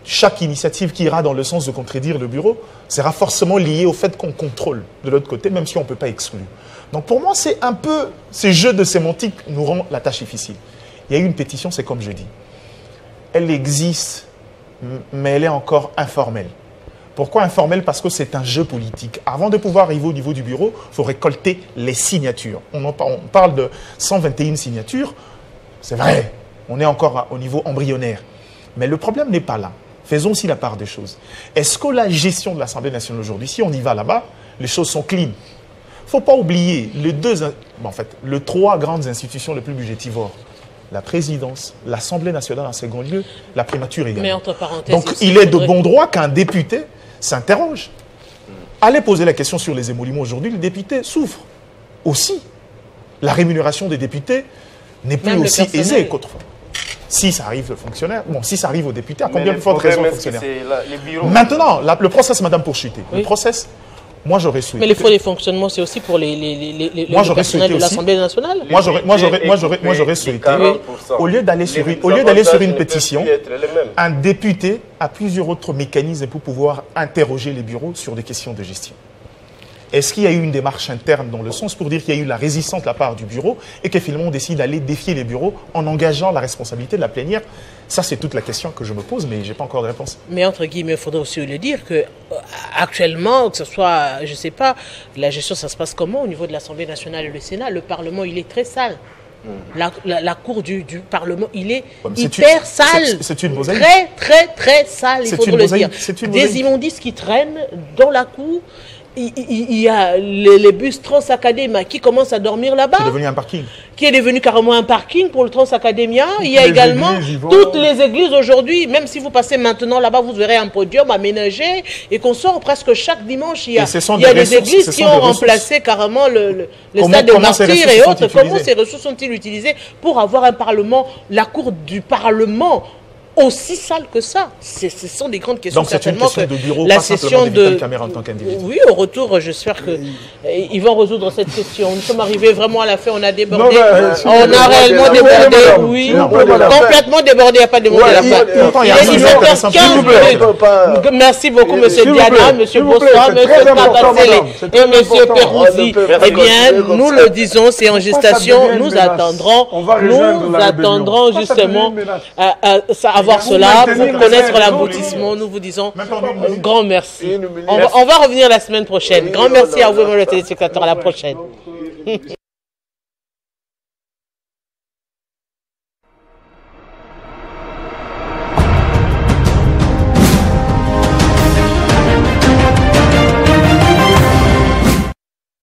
chaque initiative qui ira dans le sens de contredire le bureau sera forcément liée au fait qu'on contrôle de l'autre côté, même si on ne peut pas exclure. Donc pour moi, c'est un peu, ces jeux de sémantique nous rendent la tâche difficile. Il y a eu une pétition, c'est comme je dis. Elle existe, mais elle est encore informelle. Pourquoi informelle? Parce que c'est un jeu politique. Avant de pouvoir arriver au niveau du bureau, il faut récolter les signatures. On parle de 121 signatures. C'est vrai, on est encore au niveau embryonnaire. Mais le problème n'est pas là. Faisons aussi la part des choses. Est-ce que la gestion de l'Assemblée nationale aujourd'hui, si on y va là-bas, les choses sont clean? Il ne faut pas oublier les trois grandes institutions les plus budgétivores. La présidence, l'Assemblée nationale en second lieu, la primature également. Mais entre parenthèses, donc il est de bon droit qu'un député s'interroge. Allez poser la question sur les émoluments aujourd'hui, les députés souffrent aussi. La rémunération des députés n'est plus aussi aisée qu'autrefois. Si ça arrive aux fonctionnaires, bon, si ça arrive aux députés, à combien de forte raison aux fonctionnaires? Maintenant, le process, madame, pour chuter. Oui. Le process, moi j'aurais souhaité. Mais les frais de fonctionnement, c'est aussi pour le personnel de l'Assemblée nationale. Moi j'aurais souhaité, au lieu d'aller sur une pétition, un député a plusieurs autres mécanismes pour pouvoir interroger les bureaux sur des questions de gestion. Est-ce qu'il y a eu une démarche interne dans le sens pour dire qu'il y a eu la résistance de la part du bureau et que finalement on décide d'aller défier les bureaux en engageant la responsabilité de la plénière? Ça, c'est toute la question que je me pose, mais je n'ai pas encore de réponse. Mais entre guillemets, il faudrait aussi le dire que actuellement, que ce soit, je ne sais pas, la gestion, ça se passe comment au niveau de l'Assemblée nationale et le Sénat? Le Parlement, il est très sale. La cour du Parlement, il est hyper sale. C'est une mosaïque. Très sale, il faut le dire. Des immondices qui traînent dans la cour. Il y a les bus Transacadémia qui commencent à dormir là-bas. Qui est devenu un parking. Qui est devenu carrément un parking pour le Transacadémia. Il y a également toutes les églises aujourd'hui. Même si vous passez maintenant là-bas, vous verrez un podium aménagé et qu'on sort presque chaque dimanche. Il y a des églises qui ont remplacé carrément le stade des martyrs et autres. Comment ces ressources sont-ils utilisées pour avoir un parlement, la cour du Parlement aussi sale que ça? Ce sont des grandes questions. Donc c'est une question de bureau, la pas session de caméra en tant qu'individu. Oui, au retour, j'espère qu'ils vont résoudre cette question. Nous sommes arrivés vraiment à la fin, on a débordé. On a réellement débordé, oui. Complètement débordé, il n'y a pas de mot de la fin. Il est 17h15. Merci beaucoup, M. Diana, M. Bossois, M. Tabatsele et M. Perouzi. Eh bien, nous le disons, c'est en gestation. Nous attendrons justement avoir cela pour connaître l'aboutissement. Nous vous disons un grand merci. On va revenir la semaine prochaine. Grand merci à vous, le téléspectateur. À la prochaine.